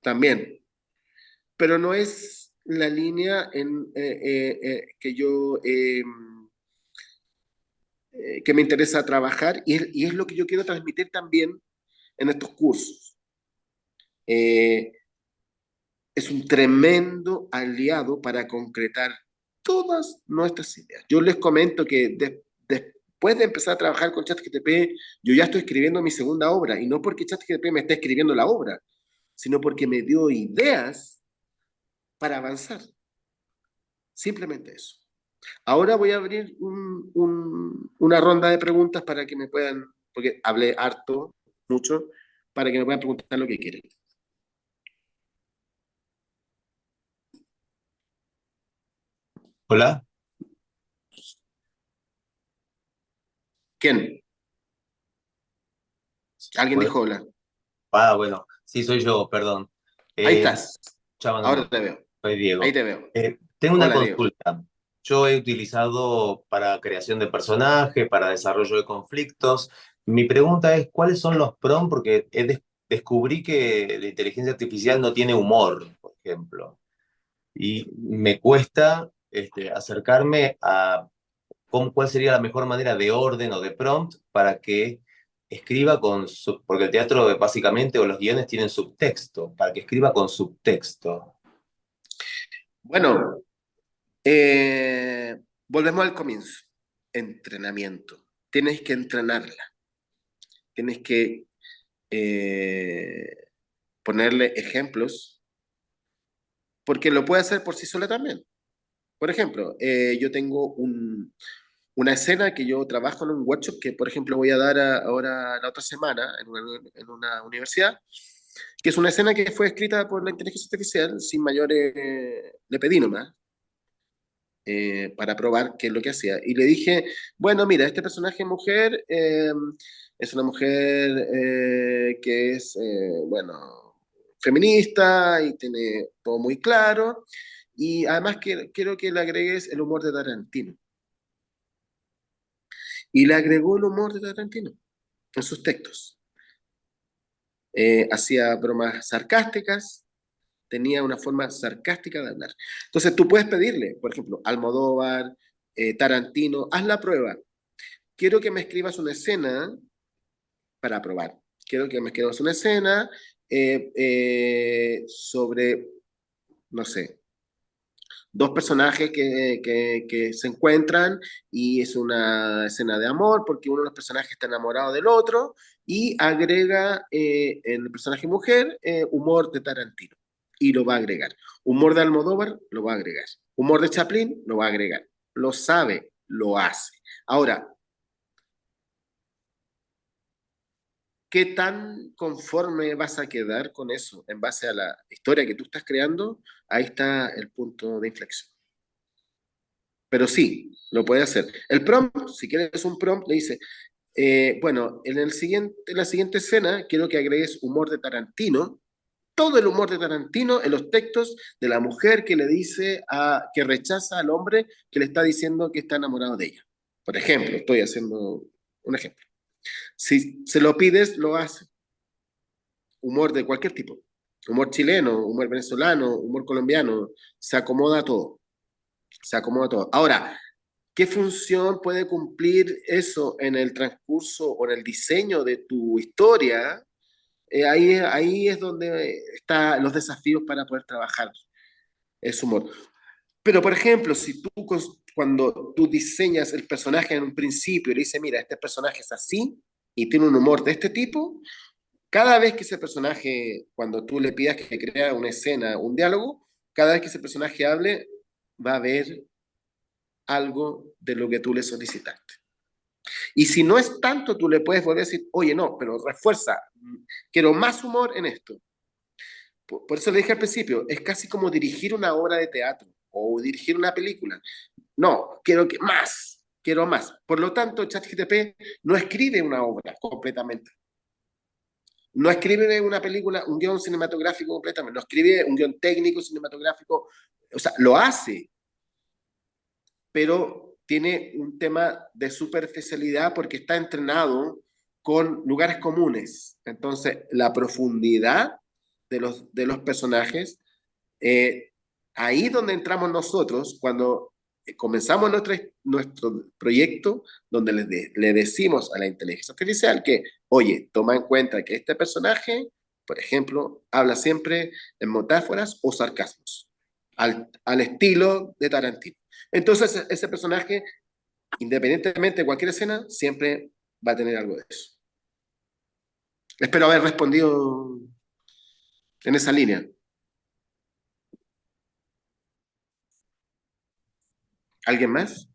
también. Pero no es la línea que me interesa trabajar y es lo que yo quiero transmitir también en estos cursos. Es un tremendo aliado para concretar todas nuestras ideas. Yo les comento que después de empezar a trabajar con ChatGPT, yo ya estoy escribiendo mi segunda obra, y no porque ChatGPT me esté escribiendo la obra, sino porque me dio ideas para avanzar. Simplemente eso. Ahora voy a abrir una ronda de preguntas para que me puedan, porque hablé harto, mucho, para que me puedan preguntar lo que quieren. Hola. ¿Quién? Alguien Bueno, dijo hola. bueno, sí, soy yo, perdón. Ahí estás. Chava, Ahora te veo. soy Ahí Diego. te veo. Tengo una Hola, Diego. consulta. Yo he utilizado para creación de personaje, para desarrollo de conflictos, Mi pregunta es, ¿cuáles son los prompts? Porque descubrí que la inteligencia artificial no tiene humor, por ejemplo, y me cuesta acercarme a cuál sería la mejor manera de orden o de prompt para que escriba porque el teatro básicamente o los guiones tienen subtexto, para que escriba con subtexto. Bueno, volvemos al comienzo. Entrenamiento. Tienes que entrenarla. Tienes que ponerle ejemplos, porque lo puede hacer por sí sola también. Por ejemplo, yo tengo una escena que yo trabajo en un workshop que, por ejemplo, voy a dar ahora la otra semana en una universidad, que es una escena que fue escrita por la inteligencia artificial sin mayores, le pedí nomás, para probar qué es lo que hacía. Y le dije, bueno, mira, este personaje mujer es una mujer que es, bueno, feminista y tiene todo muy claro. Y además quiero que le agregues el humor de Tarantino. Y le agregó el humor de Tarantino en sus textos. Hacía bromas sarcásticas, tenía una forma sarcástica de hablar. Entonces tú puedes pedirle, por ejemplo, Almodóvar, Tarantino, haz la prueba. Quiero que me escribas una escena para probar. Quiero que me escribas una escena sobre, no sé, dos personajes que se encuentran y es una escena de amor porque uno de los personajes está enamorado del otro y agrega el personaje mujer humor de Tarantino y lo va a agregar. Humor de Almodóvar lo va a agregar. Humor de Chaplin lo va a agregar. Lo sabe, lo hace. Ahora, ¿qué tan conforme vas a quedar con eso en base a la historia que tú estás creando? Ahí está el punto de inflexión. Pero sí, lo puede hacer. El prompt, si quieres un prompt, le dice, bueno, en la siguiente escena quiero que agregues humor de Tarantino, todo el humor de Tarantino en los textos de la mujer que le dice que rechaza al hombre que le está diciendo que está enamorado de ella. Por ejemplo, estoy haciendo un ejemplo. Si se lo pides, lo hace. Humor de cualquier tipo. Humor chileno, humor venezolano, humor colombiano, se acomoda a todo. Se acomoda a todo. Ahora, ¿qué función puede cumplir eso en el transcurso o en el diseño de tu historia? Ahí es donde están los desafíos para poder trabajar ese humor. Pero, por ejemplo, si tú cuando tú diseñas el personaje en un principio y le dices, mira, este personaje es así y tiene un humor de este tipo, cada vez que ese personaje, cuando tú le pidas que crea una escena, un diálogo, cada vez que ese personaje hable, va a haber algo de lo que tú le solicitaste. Y si no es tanto, tú le puedes volver a decir, oye, no, pero refuerza, quiero más humor en esto. Por eso le dije al principio, es casi como dirigir una obra de teatro o dirigir una película. No, quiero más. Por lo tanto, ChatGPT no escribe una obra completamente. No escribe una película, un guión cinematográfico completamente. No escribe un guión técnico cinematográfico. O sea, lo hace, pero tiene un tema de superficialidad porque está entrenado con lugares comunes. Entonces, la profundidad de los personajes, eh, ahí donde entramos nosotros cuando comenzamos nuestro proyecto, donde le decimos a la inteligencia artificial que, oye, toma en cuenta que este personaje, por ejemplo, habla siempre en metáforas o sarcasmos, al estilo de Tarantino. Entonces, ese personaje, independientemente de cualquier escena, siempre va a tener algo de eso. Espero haber respondido en esa línea. ¿Alguien más?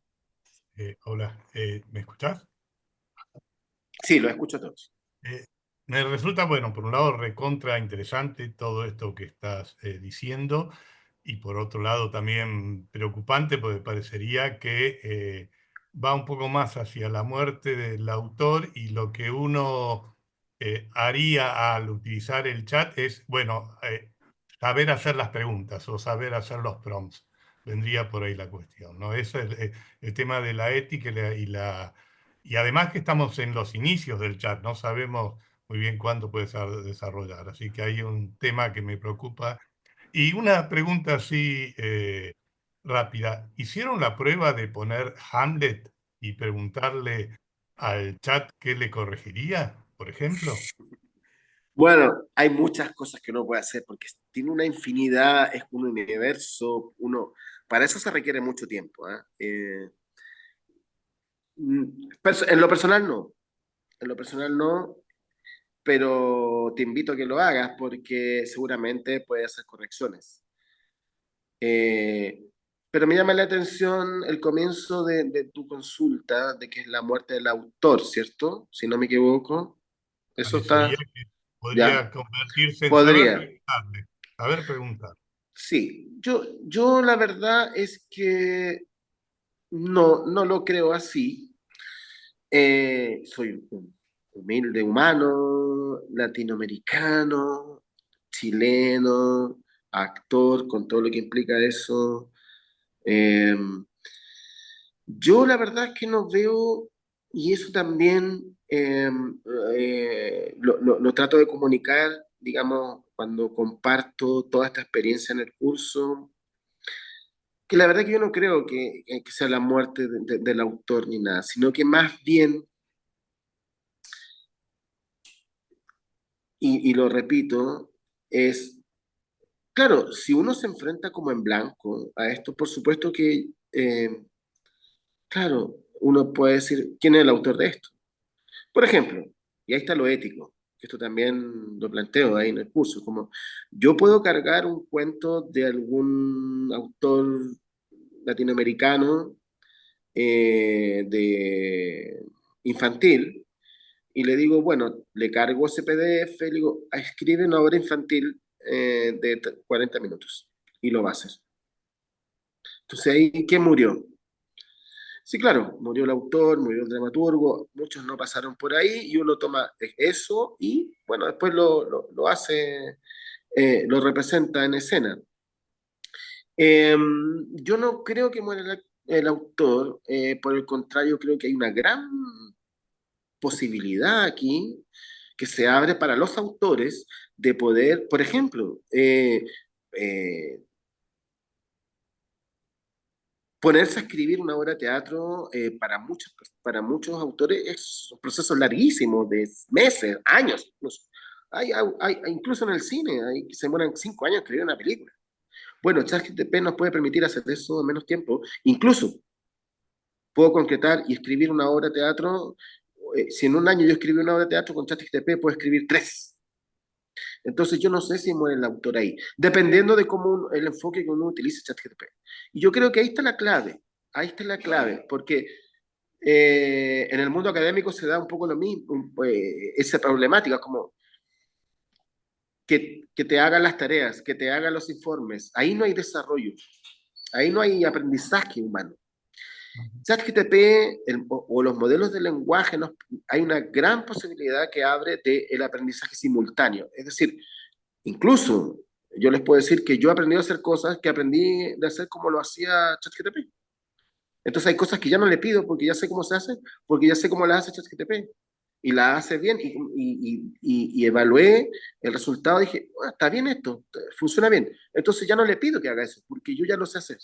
Hola, ¿me escuchás? Sí, lo escucho a todos. Me resulta, bueno, por un lado recontra interesante todo esto que estás diciendo y por otro lado también preocupante porque parecería que va un poco más hacia la muerte del autor y lo que uno haría al utilizar el chat es, bueno, saber hacer las preguntas o saber hacer los prompts. Vendría por ahí la cuestión, ¿no? Eso es el tema de la ética Y además que estamos en los inicios del chat, no sabemos muy bien cuándo puede desarrollar, así que hay un tema que me preocupa. Y una pregunta así rápida, ¿hicieron la prueba de poner Hamlet y preguntarle al chat qué le corregiría, por ejemplo? Bueno, hay muchas cosas que uno puede hacer porque tiene una infinidad, es un universo, para eso se requiere mucho tiempo, ¿ah? En lo personal no, en lo personal no, pero te invito a que lo hagas porque seguramente puedes hacer correcciones. Eh, pero me llama la atención el comienzo de tu consulta, de que es la muerte del autor, ¿cierto? Si no me equivoco. Eso está, Parecería que ya, podría convertirse en podría. saber preguntar. Sí, yo la verdad es que no lo creo así. Soy un humilde humano, latinoamericano, chileno, actor, con todo lo que implica eso. Eh, yo la verdad es que no veo, y eso también lo trato de comunicar, digamos, cuando comparto toda esta experiencia en el curso, que la verdad que yo no creo que sea la muerte del autor ni nada, sino que más bien, y lo repito, es, claro, si uno se enfrenta como en blanco a esto, por supuesto que, claro, uno puede decir, ¿quién es el autor de esto? Por ejemplo, y ahí está lo ético, que esto también lo planteo ahí en el curso, como yo puedo cargar un cuento de algún autor latinoamericano de infantil y le digo, bueno, le cargo ese PDF, le digo, escribe una obra infantil de 40 minutos y lo va a hacer. Entonces ahí, ¿qué murió? Sí, claro, murió el autor, murió el dramaturgo, muchos no pasaron por ahí y uno toma eso y, bueno, después lo hace, lo representa en escena. Yo no creo que muera el autor, por el contrario, creo que hay una gran posibilidad aquí que se abre para los autores de poder, por ejemplo, eh, ponerse a escribir una obra de teatro para muchos autores es un proceso larguísimo, de meses, años. Incluso. Incluso en el cine, hay que se demoran 5 años escribir una película. Bueno, ChatGPT nos puede permitir hacer eso en menos tiempo. Incluso puedo concretar y escribir una obra de teatro. Si en un año yo escribí una obra de teatro con ChatGPT, puedo escribir 3. Entonces yo no sé si muere el autor ahí, dependiendo de cómo el enfoque que uno utilice ChatGPT. Y yo creo que ahí está la clave, porque en el mundo académico se da un poco lo mismo, esa problemática, como que te hagan las tareas, que te hagan los informes, ahí no hay desarrollo, ahí no hay aprendizaje humano. ChatGPT o los modelos de lenguaje, hay una gran posibilidad que abre del aprendizaje simultáneo, es decir, incluso yo les puedo decir que yo he aprendido a hacer cosas que aprendí de hacer como lo hacía ChatGPT. Entonces hay cosas que ya no le pido porque ya sé cómo se hacen, porque ya sé cómo las hace ChatGPT. Y la hace bien y evalué el resultado y dije, "Ah, está bien esto, funciona bien". Entonces ya no le pido que haga eso, porque yo ya lo sé hacer.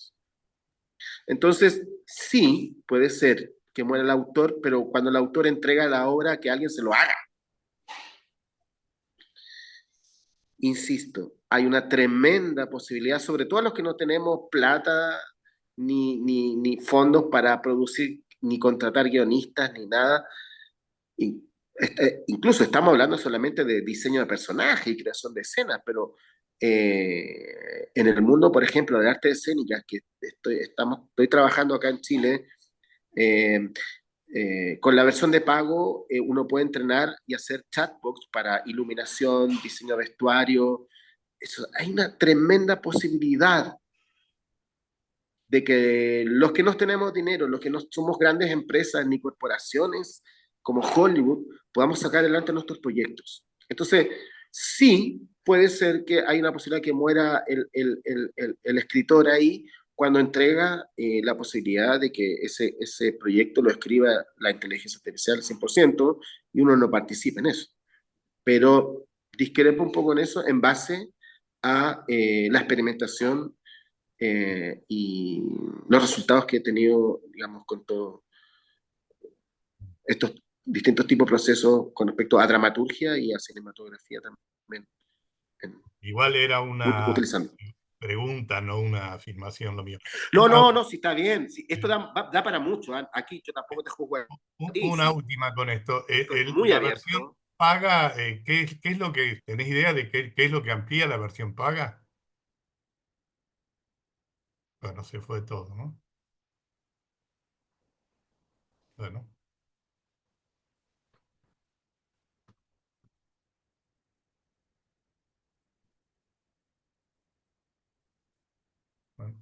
Entonces, sí, puede ser que muera el autor, pero cuando el autor entrega la obra, que alguien se lo haga. Insisto, hay una tremenda posibilidad, sobre todo a los que no tenemos plata ni fondos para producir, ni contratar guionistas, ni nada. Y, incluso estamos hablando solamente de diseño de personajes y creación de escenas, pero en el mundo, por ejemplo, de artes escénicas, que estoy trabajando acá en Chile, eh, con la versión de pago, uno puede entrenar y hacer chatbots para iluminación, diseño de vestuario. Hay una tremenda posibilidad de que los que no tenemos dinero, los que no somos grandes empresas ni corporaciones como Hollywood, podamos sacar adelante nuestros proyectos. Entonces, sí, puede ser que hay una posibilidad que muera el escritor ahí, cuando entrega la posibilidad de que ese proyecto lo escriba la inteligencia artificial al 100% y uno no participe en eso. Pero discrepo un poco en eso en base a la experimentación y los resultados que he tenido, digamos, con todos estos distintos tipos de procesos con respecto a dramaturgia y a cinematografía también, Igual era una utilizando. pregunta, no una afirmación lo mío. No, sí, está bien. Sí, esto da para mucho. Aquí yo tampoco te juzgo a ti, Una sí, última con esto. estoy muy La versión abierto. paga, ¿qué es lo que, tenés idea de qué es lo que amplía la versión paga? Bueno, se fue todo, ¿no? Bueno, bueno.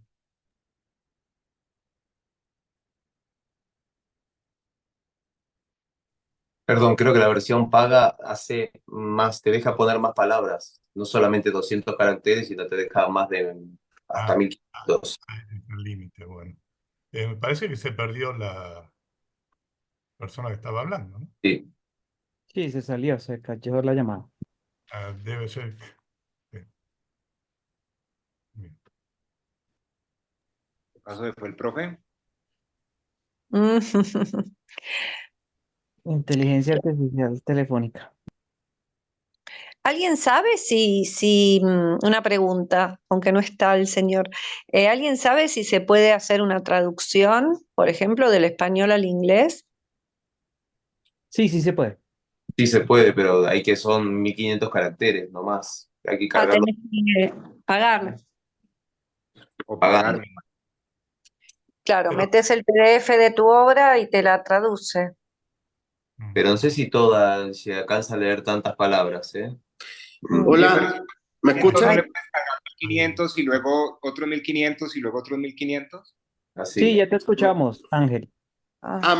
Perdón, creo que la versión paga hace más, te deja poner más palabras, no solamente 200 caracteres, sino te deja más de hasta Ah, 1500. es el límite, bueno. Me parece que se perdió la persona que estaba hablando, ¿no? Sí. Sí, se salió, se cayó la llamada. Ah, debe ser. Bien. ¿Qué pasó? ¿Fue el profe? Inteligencia artificial telefónica. ¿Alguien sabe una pregunta, aunque no está el señor, ¿alguien sabe si se puede hacer una traducción, por ejemplo, del español al inglés? Sí, sí se puede. Sí se puede, pero hay que son 1500 caracteres nomás. Hay que Ah, cargarlo tenés que pagar. ¿O pagando. pagarme? Claro, Pero, metes el PDF de tu obra y te la traduce. Pero no sé si toda se alcanza a leer tantas palabras, ¿eh? Oye, pero Hola, ¿me 500 no escuchan? le puedes cargar 1500 y luego otros 1500 y luego otros 1500. Sí, Así. ya te escuchamos, Ángel.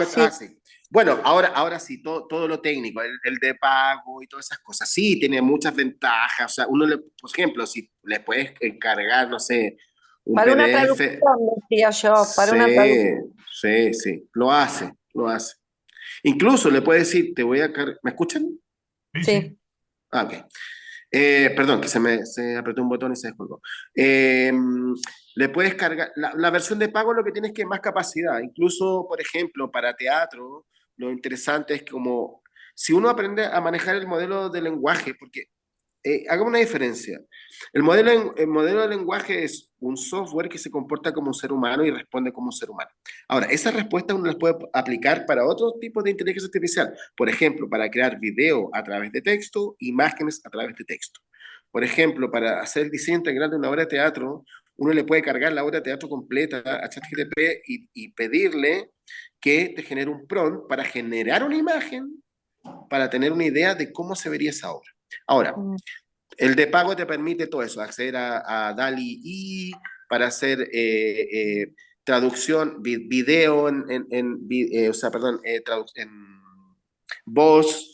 Sí, Sí. Bueno, ahora sí, todo lo técnico, el de pago y todas esas cosas. Sí, tiene muchas ventajas. O sea, por ejemplo, si le puedes encargar, no sé, un para una PDF. traducción, decía yo, para una Sí, traducción. sí, lo hace, lo hace. Incluso le puedes decir, te voy a cargar. ¿Me escuchan? sí, sí. Sí. Ah, ok. Perdón, que se apretó un botón y se descolgó. Le puedes cargar, la versión de pago lo que tienes que más capacidad. Incluso, por ejemplo, para teatro, lo interesante es como, si uno aprende a manejar el modelo de lenguaje, porque hagamos una diferencia. El modelo de lenguaje es un software que se comporta como un ser humano y responde como un ser humano. Ahora, esas respuestas uno las puede aplicar para otros tipos de inteligencia artificial. Por ejemplo, para crear video a través de texto, imágenes a través de texto. Por ejemplo, para hacer el diseño integral de una obra de teatro, uno le puede cargar la obra de teatro completa a ChatGPT y pedirle que te genere un prompt para generar una imagen, para tener una idea de cómo se vería esa obra. Ahora, Mm. el de pago te permite todo eso, acceder a DALI-E para hacer traducción, video o sea, perdón, en voz.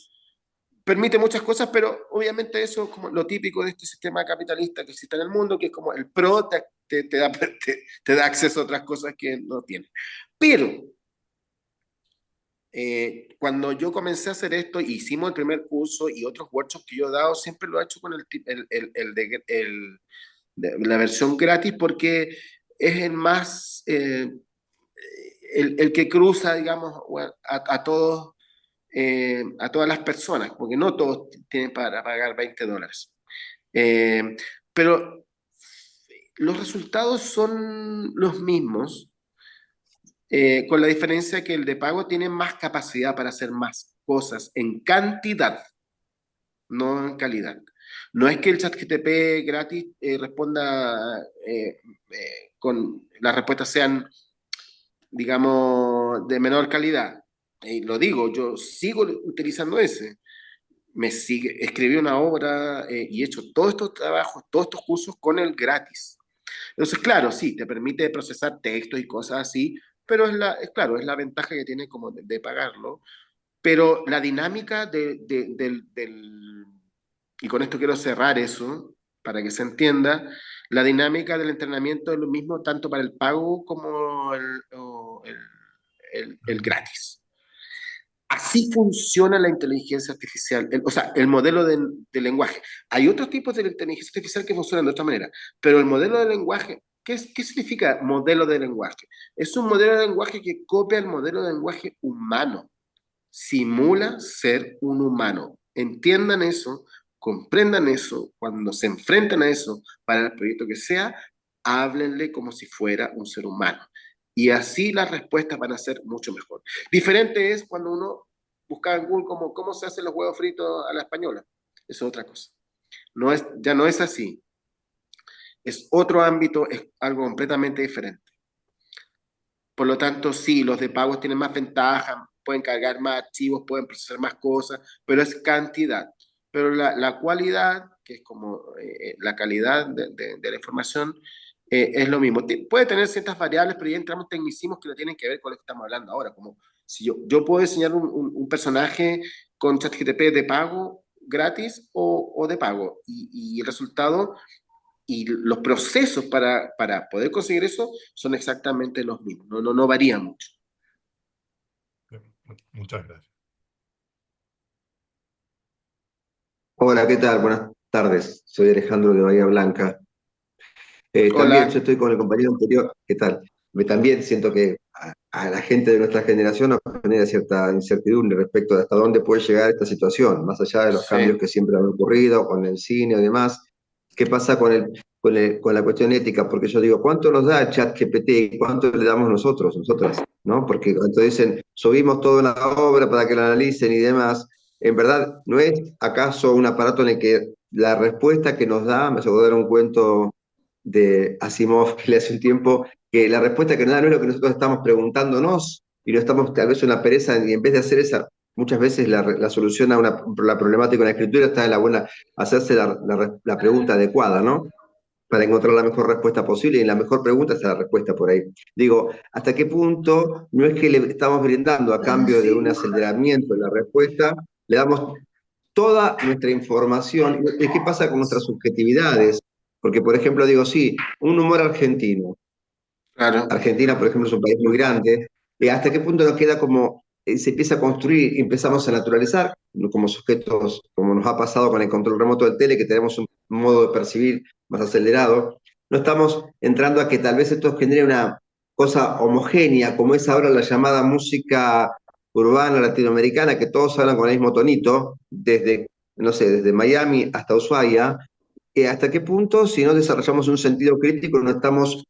Permite muchas cosas, pero obviamente eso es como lo típico de este sistema capitalista que existe en el mundo, que es como el pro te da acceso a otras cosas que no tiene. Pero cuando yo comencé a hacer esto, hicimos el primer curso y otros workshops que yo he dado, siempre lo he hecho con la versión gratis porque es el más, el que cruza, digamos, a todas las personas, porque no todos tienen para pagar $20. Eh, pero los resultados son los mismos, con la diferencia que el de pago tiene más capacidad para hacer más cosas en cantidad, no en calidad. No es que el chat GTP gratis responda con las respuestas sean, digamos, de menor calidad. Y lo digo, yo sigo utilizando ese. Escribí una obra y he hecho todos estos trabajos, todos estos cursos con el gratis. Entonces, claro, sí, te permite procesar textos y cosas así, pero claro, es la ventaja que tiene como de pagarlo. Pero la dinámica y con esto quiero cerrar eso, para que se entienda, La dinámica del entrenamiento es lo mismo tanto para el pago como el gratis. Así funciona la inteligencia artificial, o sea, el modelo de lenguaje. Hay otros tipos de inteligencia artificial que funcionan de otra manera, pero el modelo de lenguaje, ¿qué significa modelo de lenguaje? Es un modelo de lenguaje que copia el modelo de lenguaje humano, simula ser un humano. Entiendan eso, comprendan eso, cuando se enfrentan a eso para el proyecto que sea, háblenle como si fuera un ser humano. Y así las respuestas van a ser mucho mejor. Diferente es cuando uno busca en Google cómo se hacen los huevos fritos a la española. Eso es otra cosa. Ya no es así. Es otro ámbito, es algo completamente diferente. Por lo tanto, sí, los de pagos tienen más ventajas, pueden cargar más archivos, pueden procesar más cosas, pero es cantidad. Pero la cualidad, que es como la calidad de la información, es lo mismo. Puede tener ciertas variables, pero ya entramos en tecnicismos que no tienen que ver con lo que estamos hablando ahora. Como si yo puedo diseñar un personaje con ChatGPT de pago gratis o de pago, y el resultado y los procesos para poder conseguir eso son exactamente los mismos, no varían mucho. Muchas gracias. Hola, ¿qué tal? Buenas tardes. Soy Alejandro de Bahía Blanca. También Hola. yo estoy con el compañero anterior. ¿Qué tal? También siento que a la gente de nuestra generación nos genera cierta incertidumbre respecto de hasta dónde puede llegar esta situación, más allá de los cambios que siempre han ocurrido con el cine y demás. ¿Qué pasa con la cuestión ética? Porque yo digo, ¿cuánto nos da ChatGPT y cuánto le damos nosotras? ¿No? Porque cuando dicen, subimos toda una obra para que la analicen y demás, en verdad, ¿no es acaso un aparato en el que la respuesta que nos da, me hace acordar un cuento de Asimov que le hace un tiempo, que la respuesta que nos da no es lo que nosotros estamos preguntándonos, y no estamos tal vez en la pereza, y en vez de hacer esa, muchas veces la solución a la problemática en la escritura está en la buena, hacerse la pregunta adecuada, ¿no? Para encontrar la mejor respuesta posible, y la mejor pregunta es la respuesta por ahí. Digo, ¿hasta qué punto no es que le estamos brindando a cambio de un aceleramiento en la respuesta, le damos toda nuestra información? ¿Y qué pasa con nuestras subjetividades? Porque, por ejemplo, digo, sí, un humor argentino. Claro. Argentina, por ejemplo, es un país muy grande. ¿Hasta qué punto nos queda como, se empieza a construir, empezamos a naturalizar como sujetos, como nos ha pasado con el control remoto del tele, que tenemos un modo de percibir más acelerado? No estamos entrando a que tal vez esto genere una cosa homogénea, como es ahora la llamada música urbana latinoamericana, que todos hablan con el mismo tonito, desde, no sé, desde Miami hasta Ushuaia. ¿Hasta qué punto, si no desarrollamos un sentido crítico, no estamos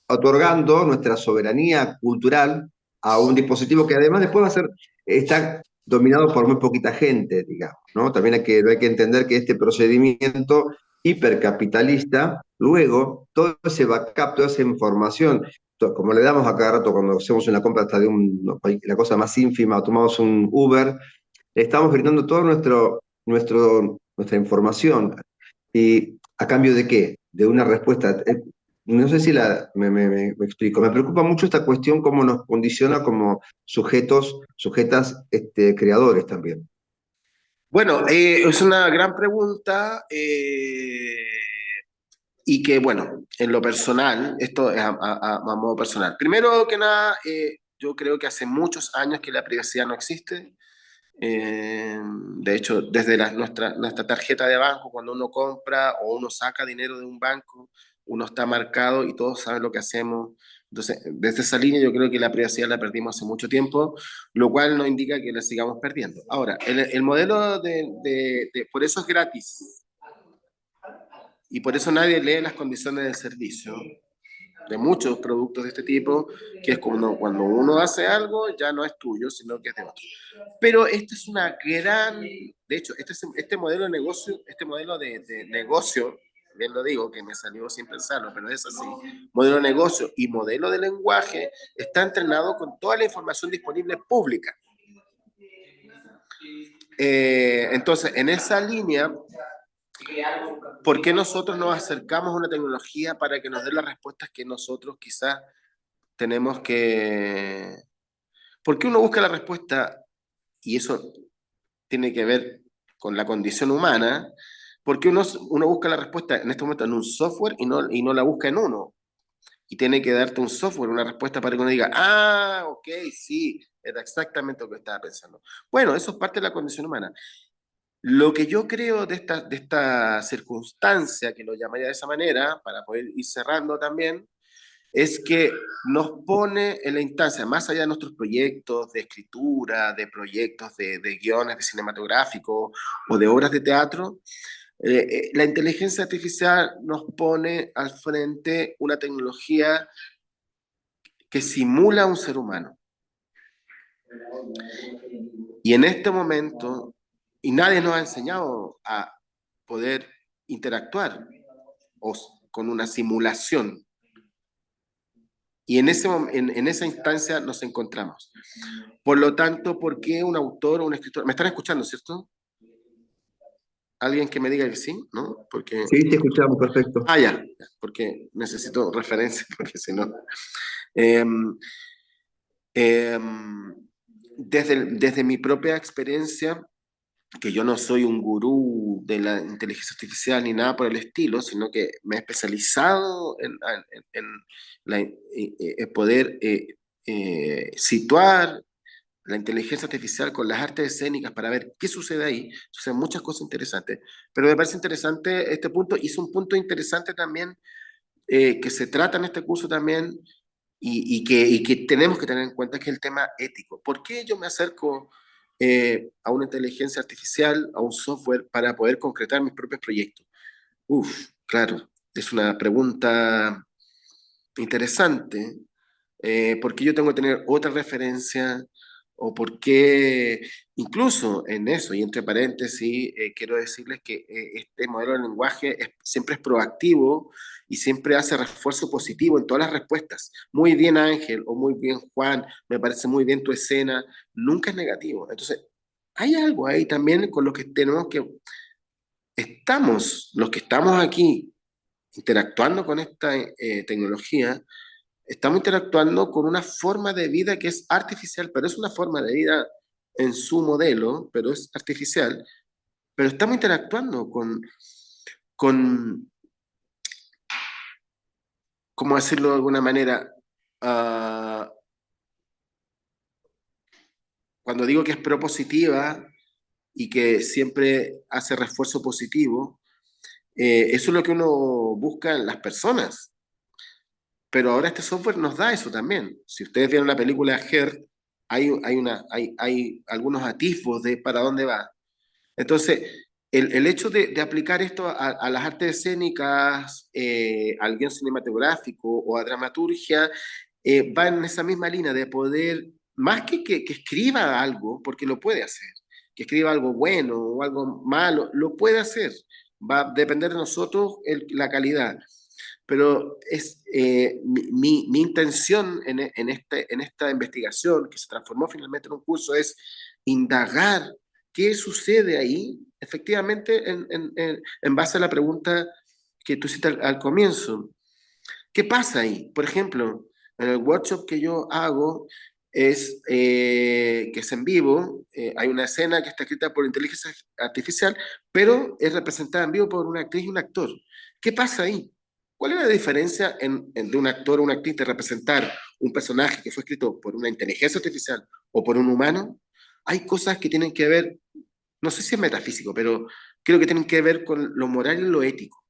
otorgando nuestra soberanía cultural a un dispositivo que además después va a ser, está dominado por muy poquita gente, digamos, ¿no? También hay que entender que este procedimiento hipercapitalista, luego, todo ese backup, toda esa información, como le damos a cada rato cuando hacemos una compra hasta de la cosa más ínfima, o tomamos un Uber, le estamos brindando toda nuestra información. ¿Y a cambio de qué? De una respuesta. No sé si me explico. Me preocupa mucho esta cuestión, cómo nos condiciona como sujetas creadores también. Bueno, es una gran pregunta y que, bueno, en lo personal, esto es a modo personal. Primero que nada, yo creo que hace muchos años que la privacidad no existe. De hecho, desde nuestra tarjeta de banco, cuando uno compra o uno saca dinero de un banco, uno está marcado y todos saben lo que hacemos. Entonces, desde esa línea yo creo que la privacidad la perdimos hace mucho tiempo, lo cual no indica que la sigamos perdiendo. Ahora, el modelo por eso es gratis y por eso nadie lee las condiciones del servicio de muchos productos de este tipo, que es como cuando uno hace algo ya no es tuyo, sino que es de otro. Pero esta es una gran, de hecho, este modelo de negocio, bien lo digo, que me salió sin pensarlo, pero es así, modelo de negocio y modelo de lenguaje está entrenado con toda la información disponible pública. Entonces, en esa línea, ¿por qué nosotros nos acercamos a una tecnología para que nos dé las respuestas que nosotros quizás tenemos que... ¿Por qué uno busca la respuesta? Y eso tiene que ver con la condición humana, Porque uno busca la respuesta en este momento en un software y no la busca en uno. Y tiene que darte un software, una respuesta para que uno diga, ah, ok, sí, era exactamente lo que estaba pensando. Bueno, eso es parte de la condición humana. Lo que yo creo de esta circunstancia, que lo llamaría de esa manera, para poder ir cerrando también, es que nos pone en la instancia, más allá de nuestros proyectos de escritura, de proyectos de guiones de cinematográficos o de obras de teatro, la inteligencia artificial nos pone al frente una tecnología que simula a un ser humano. Y en este momento, y nadie nos ha enseñado a poder interactuar con una simulación. Y en esa instancia nos encontramos. Por lo tanto, ¿por qué un autor o un escritor? ¿Me están escuchando, cierto? ¿Alguien que me diga que sí? ¿No? Porque... Sí, te escuchamos, perfecto. Ah, ya, porque necesito referencias, porque si no... Em, desde mi propia experiencia, que yo no soy un gurú de la inteligencia artificial ni nada por el estilo, sino que me he especializado en poder situar la inteligencia artificial con las artes escénicas para ver qué sucede ahí. Suceden muchas cosas interesantes, pero me parece interesante este punto, y es un punto interesante también que se trata en este curso también, y que tenemos que tener en cuenta, que es el tema ético. ¿Por qué yo me acerco a una inteligencia artificial, a un software, para poder concretar mis propios proyectos? Uf, claro, es una pregunta interesante. ¿Por qué yo tengo que tener otra referencia? ¿O por qué, incluso en eso, y entre paréntesis, quiero decirles que este modelo de lenguaje siempre es proactivo y siempre hace refuerzo positivo en todas las respuestas? Muy bien, Ángel, o muy bien, Juan, me parece muy bien tu escena, nunca es negativo. Entonces, hay algo ahí también con lo que tenemos que, los que estamos aquí interactuando con esta tecnología, estamos interactuando con una forma de vida que es artificial, pero es una forma de vida en su modelo, pero es artificial. Pero estamos interactuando con ¿cómo decirlo de alguna manera? Ah, cuando digo que es propositiva y que siempre hace refuerzo positivo, eso es lo que uno busca en las personas. Pero ahora este software nos da eso también. Si ustedes vieron la película Her, hay algunos atisbos de para dónde va. Entonces, el hecho de aplicar esto a las artes escénicas, al guión cinematográfico o a dramaturgia, va en esa misma línea de poder, más que escriba algo, porque lo puede hacer, que escriba algo bueno o algo malo, lo puede hacer. Va a depender de nosotros la calidad. Pero es mi intención en esta investigación, que se transformó finalmente en un curso, es indagar qué sucede ahí, efectivamente, en base a la pregunta que tú hiciste al comienzo. ¿Qué pasa ahí? Por ejemplo, en el workshop que yo hago, que es en vivo, hay una escena que está escrita por inteligencia artificial, pero es representada en vivo por una actriz y un actor. ¿Qué pasa ahí? ¿Cuál es la diferencia de un actor o una actriz de representar un personaje que fue escrito por una inteligencia artificial o por un humano? Hay cosas que tienen que ver, no sé si es metafísico, pero creo que tienen que ver con lo moral y lo ético.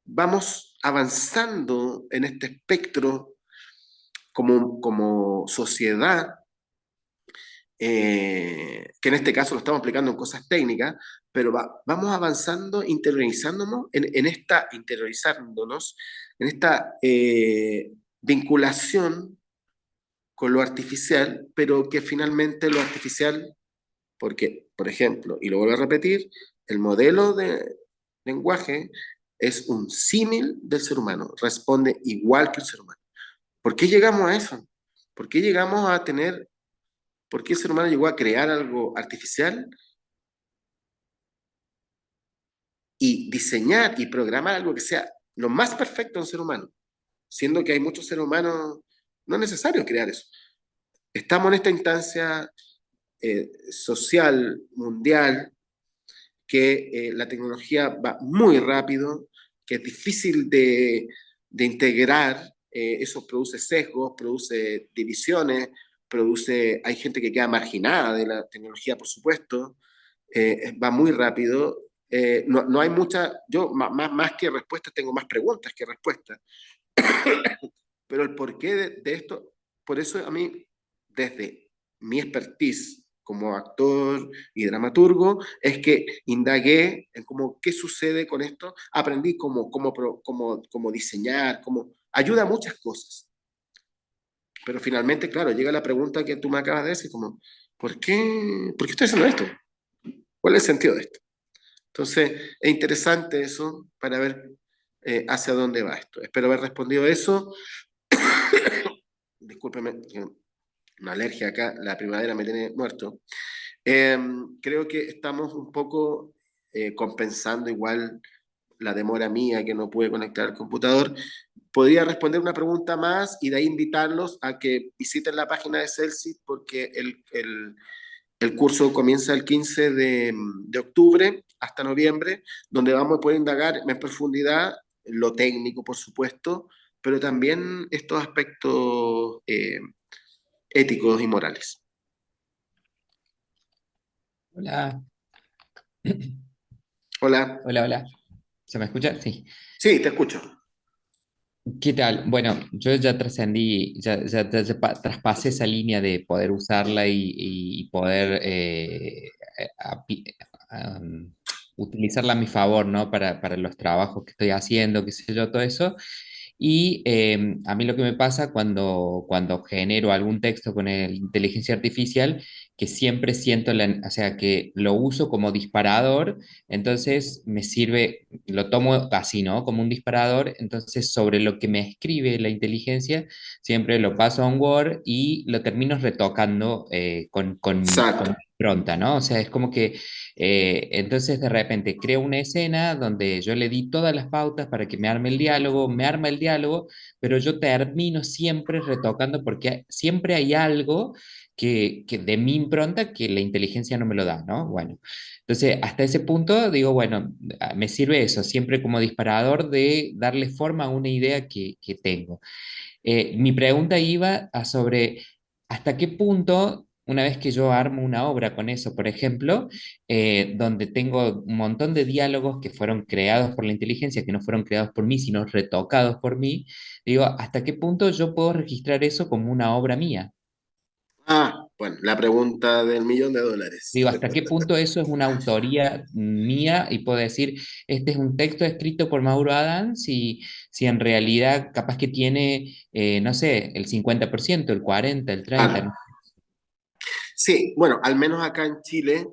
Vamos avanzando en este espectro como sociedad, que en este caso lo estamos aplicando en cosas técnicas, pero vamos avanzando, interiorizándonos en esta vinculación con lo artificial, pero que finalmente lo artificial, porque, por ejemplo, y lo vuelvo a repetir, el modelo de lenguaje es un símil del ser humano, responde igual que un ser humano. ¿Por qué llegamos a eso? ¿Por qué llegamos a tener, por qué el ser humano llegó a crear algo artificial y diseñar y programar algo que sea lo más perfecto en un ser humano? Siendo que hay muchos seres humanos, no es necesario crear eso. Estamos en esta instancia social, mundial, que la tecnología va muy rápido, que es difícil de integrar, eso produce sesgos, produce divisiones, hay gente que queda marginada de la tecnología, por supuesto, va muy rápido. No hay mucha, yo más que respuestas tengo más preguntas que respuestas. Pero el porqué de esto, por eso a mí, desde mi expertise como actor y dramaturgo, es que indagué en cómo, qué sucede con esto, aprendí cómo diseñar, ayuda a muchas cosas. Pero finalmente, claro, llega la pregunta que tú me acabas de decir, como, ¿por qué estoy haciendo esto? ¿Cuál es el sentido de esto? Entonces, es interesante eso para ver hacia dónde va esto. Espero haber respondido eso. Discúlpeme, una alergia acá, la primavera me tiene muerto. Creo que estamos un poco compensando igual la demora mía que no pude conectar al computador. Podría responder una pregunta más y de ahí invitarlos a que visiten la página de Celsius porque el curso comienza el 15 de octubre hasta noviembre, donde vamos a poder indagar en profundidad lo técnico, por supuesto, pero también estos aspectos éticos y morales. Hola, Hola. hola, hola. ¿Se me escucha? Sí. Sí, te escucho. ¿Qué tal? Bueno, yo ya trascendí, traspasé esa línea de poder usarla y poder utilizarla a mi favor, ¿no? Para los trabajos que estoy haciendo, qué sé yo, todo eso. Y a mí lo que me pasa cuando genero algún texto con la inteligencia artificial, que siempre siento, o sea, que lo uso como disparador, entonces me sirve, lo tomo así, ¿no? Como un disparador, entonces sobre lo que me escribe la inteligencia, siempre lo paso a un Word y lo termino retocando con Exacto. pronta, ¿no? O sea, es como que entonces de repente creo una escena donde yo le di todas las pautas para que me arme el diálogo, me arma el diálogo, pero yo termino siempre retocando porque siempre hay algo que de mi impronta que la inteligencia no me lo da, ¿no? Bueno, entonces hasta ese punto digo, bueno, me sirve eso, siempre como disparador de darle forma a una idea que tengo. Mi pregunta iba a sobre hasta qué punto, una vez que yo armo una obra con eso, por ejemplo, donde tengo un montón de diálogos que fueron creados por la inteligencia, que no fueron creados por mí, sino retocados por mí, digo, ¿hasta qué punto yo puedo registrar eso como una obra mía? Bueno, la pregunta del $1.000.000. Digo, ¿hasta qué punto eso es una autoría mía y puedo decir, este es un texto escrito por Mauro Adams y si en realidad capaz que tiene, no sé, el 50%, el 40%, el 30%, ¿no? Sí, bueno, al menos acá en Chile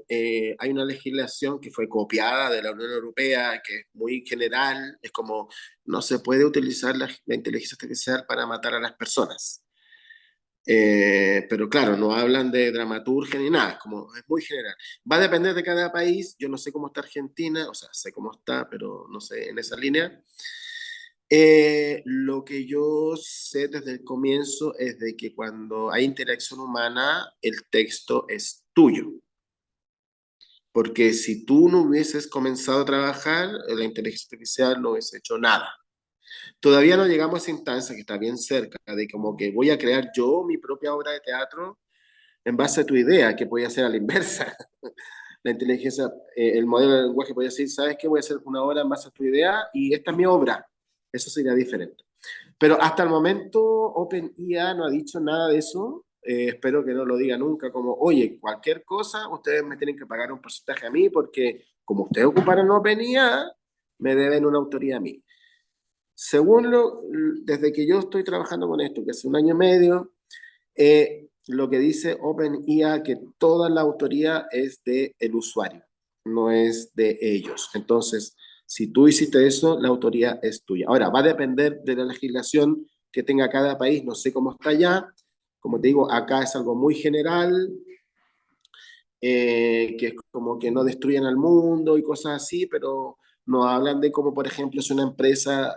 hay una legislación que fue copiada de la Unión Europea, que es muy general, es como no se puede utilizar la inteligencia artificial para matar a las personas. Pero claro, no hablan de dramaturgia ni nada, es muy general. Va a depender de cada país, yo no sé cómo está Argentina, o sea, sé cómo está, pero no sé en esa línea. Lo que yo sé desde el comienzo es de que cuando hay interacción humana, el texto es tuyo. Porque si tú no hubieses comenzado a trabajar, la inteligencia artificial no hubiese hecho nada. Todavía no llegamos a esa instancia que está bien cerca, de como que voy a crear yo mi propia obra de teatro en base a tu idea, que podía ser a la inversa. La inteligencia, el modelo de lenguaje podía decir, ¿sabes qué? Voy a hacer una obra en base a tu idea y esta es mi obra. Eso sería diferente. Pero hasta el momento OpenIA no ha dicho nada de eso. Espero que no lo diga nunca como, oye, cualquier cosa, ustedes me tienen que pagar un porcentaje a mí porque como ustedes ocuparon OpenIA, me deben una autoría a mí. Desde que yo estoy trabajando con esto, que hace 1 año y medio, lo que dice OpenIA que toda la autoría es del usuario, no es de ellos. Entonces, si tú hiciste eso, la autoría es tuya. Ahora, va a depender de la legislación que tenga cada país, no sé cómo está allá. Como te digo, acá es algo muy general, que es como que no destruyen al mundo y cosas así, pero nos hablan de cómo, por ejemplo, si una empresa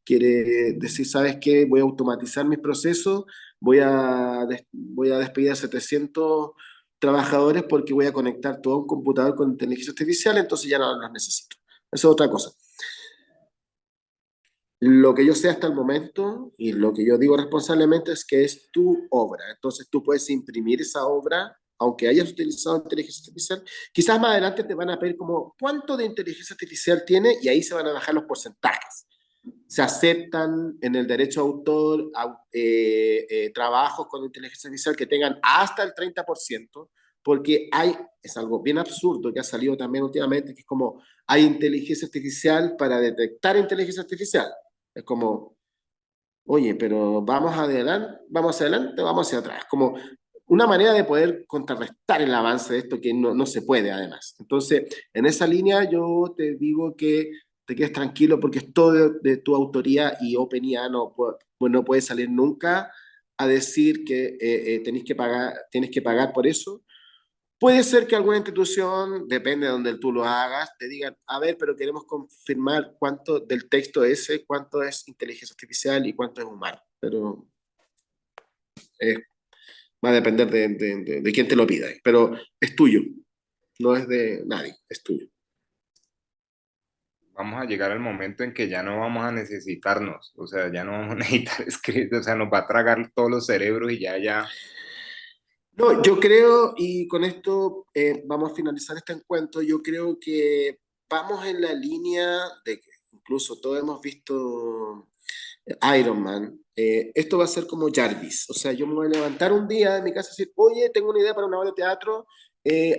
quiere decir, ¿sabes qué? Voy a automatizar mis procesos, voy a despedir a 700 trabajadores porque voy a conectar todo un computador con inteligencia artificial, entonces ya no los necesito. Eso es otra cosa. Lo que yo sé hasta el momento, y lo que yo digo responsablemente, es que es tu obra. Entonces tú puedes imprimir esa obra, aunque hayas utilizado inteligencia artificial. Quizás más adelante te van a pedir como cuánto de inteligencia artificial tiene, y ahí se van a bajar los porcentajes. Se aceptan en el derecho de autor trabajos con inteligencia artificial que tengan hasta el 30%, porque es algo bien absurdo que ha salido también últimamente, que es como hay inteligencia artificial para detectar inteligencia artificial. Es como, oye, pero vamos hacia adelante, vamos hacia atrás. Como una manera de poder contrarrestar el avance de esto que no se puede además. Entonces, en esa línea yo te digo que te quedes tranquilo porque es todo de tu autoría y OpenIA no puede salir nunca a decir que tienes que pagar por eso. Puede ser que alguna institución, depende de donde tú lo hagas, te digan, a ver, pero queremos confirmar cuánto del texto ese, cuánto es inteligencia artificial y cuánto es humano. Pero va a depender de quién te lo pida. Pero es tuyo, no es de nadie, es tuyo. Vamos a llegar al momento en que ya no vamos a necesitarnos, o sea, ya no vamos a necesitar escribir, o sea, nos va a tragar todos los cerebros y ya. No, yo creo, y con esto vamos a finalizar este encuentro, yo creo que vamos en la línea de que incluso todos hemos visto Iron Man. Esto va a ser como Jarvis, o sea, yo me voy a levantar un día de mi casa y decir, oye, tengo una idea para una obra de teatro,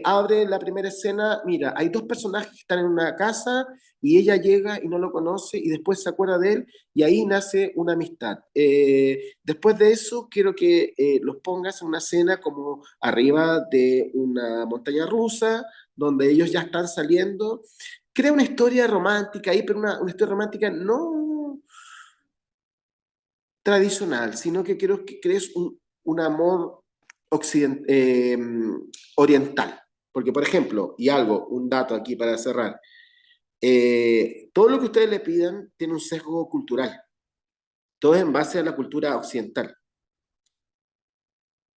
abre la primera escena, mira, hay dos personajes que están en una casa y ella llega y no lo conoce y después se acuerda de él y ahí nace una amistad. Después de eso, quiero que los pongas en una escena como arriba de una montaña rusa, donde ellos ya están saliendo. Crea una historia romántica ahí, pero una historia romántica no tradicional, sino que quiero que crees un amor oriental. Porque, por ejemplo, un dato aquí para cerrar, todo lo que ustedes le pidan tiene un sesgo cultural. Todo es en base a la cultura occidental.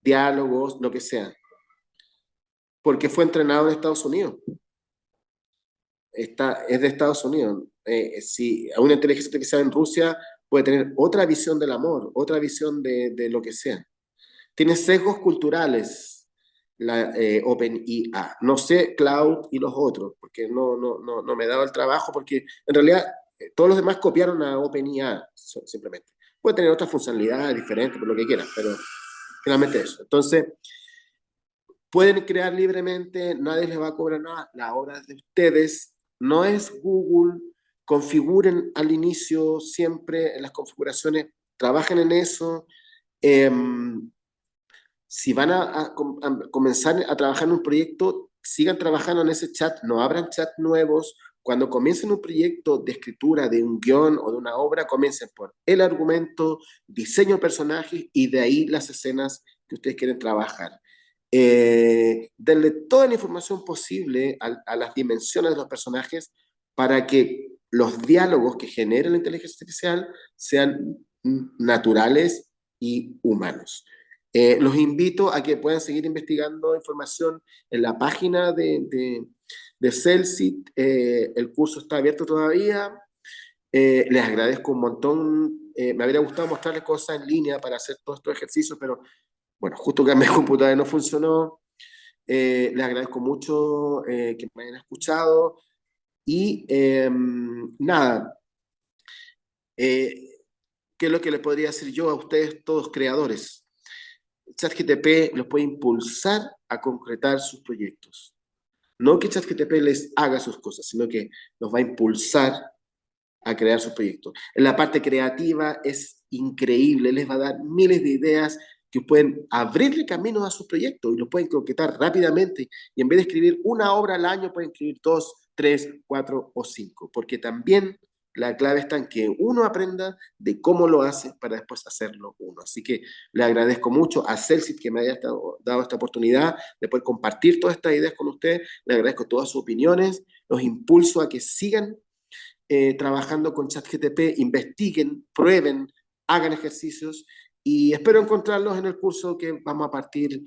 Diálogos, lo que sea. Porque fue entrenado en Estados Unidos. Es de Estados Unidos. Si una inteligencia artificial en Rusia puede tener otra visión del amor, otra visión de lo que sea. Tiene sesgos culturales la OpenIA. No sé Cloud y los otros, porque no me he dado el trabajo, porque en realidad todos los demás copiaron a OpenIA simplemente. Puede tener otras funcionalidades diferentes, por lo que quieran, pero finalmente eso. Entonces, pueden crear libremente, nadie les va a cobrar nada, la obra es de ustedes, no es Google. Configuren al inicio siempre en las configuraciones, trabajen en eso. Si van a comenzar a trabajar en un proyecto, sigan trabajando en ese chat, no abran chat nuevos. Cuando comiencen un proyecto de escritura de un guión o de una obra, comiencen por el argumento, diseño de personajes y de ahí las escenas que ustedes quieren trabajar. Denle toda la información posible a las dimensiones de los personajes para que los diálogos que genere la inteligencia artificial sean naturales y humanos. Los invito a que puedan seguir investigando información en la página de Celsit. El curso está abierto todavía. Les agradezco un montón. Me habría gustado mostrarles cosas en línea para hacer todos estos ejercicios, pero bueno, justo que mi computadora no funcionó. Les agradezco mucho que me hayan escuchado. Y nada, ¿qué es lo que les podría decir yo a ustedes, todos creadores? ChatGPT los puede impulsar a concretar sus proyectos. No que ChatGPT les haga sus cosas, sino que los va a impulsar a crear sus proyectos. En la parte creativa es increíble, les va a dar miles de ideas que pueden abrirle caminos a sus proyectos y los pueden concretar rápidamente. Y en vez de escribir una obra al año, pueden escribir 2, 3, 4 o 5, porque también la clave está en que uno aprenda de cómo lo hace para después hacerlo uno. Así que le agradezco mucho a Celsit que me haya dado esta oportunidad de poder compartir todas estas ideas con ustedes. Le agradezco todas sus opiniones. Los impulso a que sigan trabajando con ChatGPT, investiguen, prueben, hagan ejercicios y espero encontrarlos en el curso que vamos a partir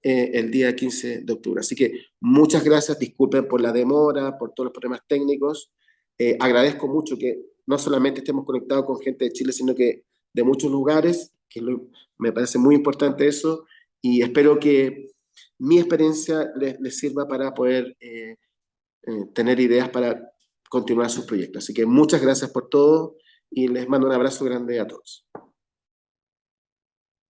el día 15 de octubre. Así que muchas gracias, disculpen por la demora, por todos los problemas técnicos. Agradezco mucho que no solamente estemos conectados con gente de Chile, sino que de muchos lugares, me parece muy importante eso, y espero que mi experiencia les sirva para poder tener ideas para continuar sus proyectos. Así que muchas gracias por todo y les mando un abrazo grande a todos.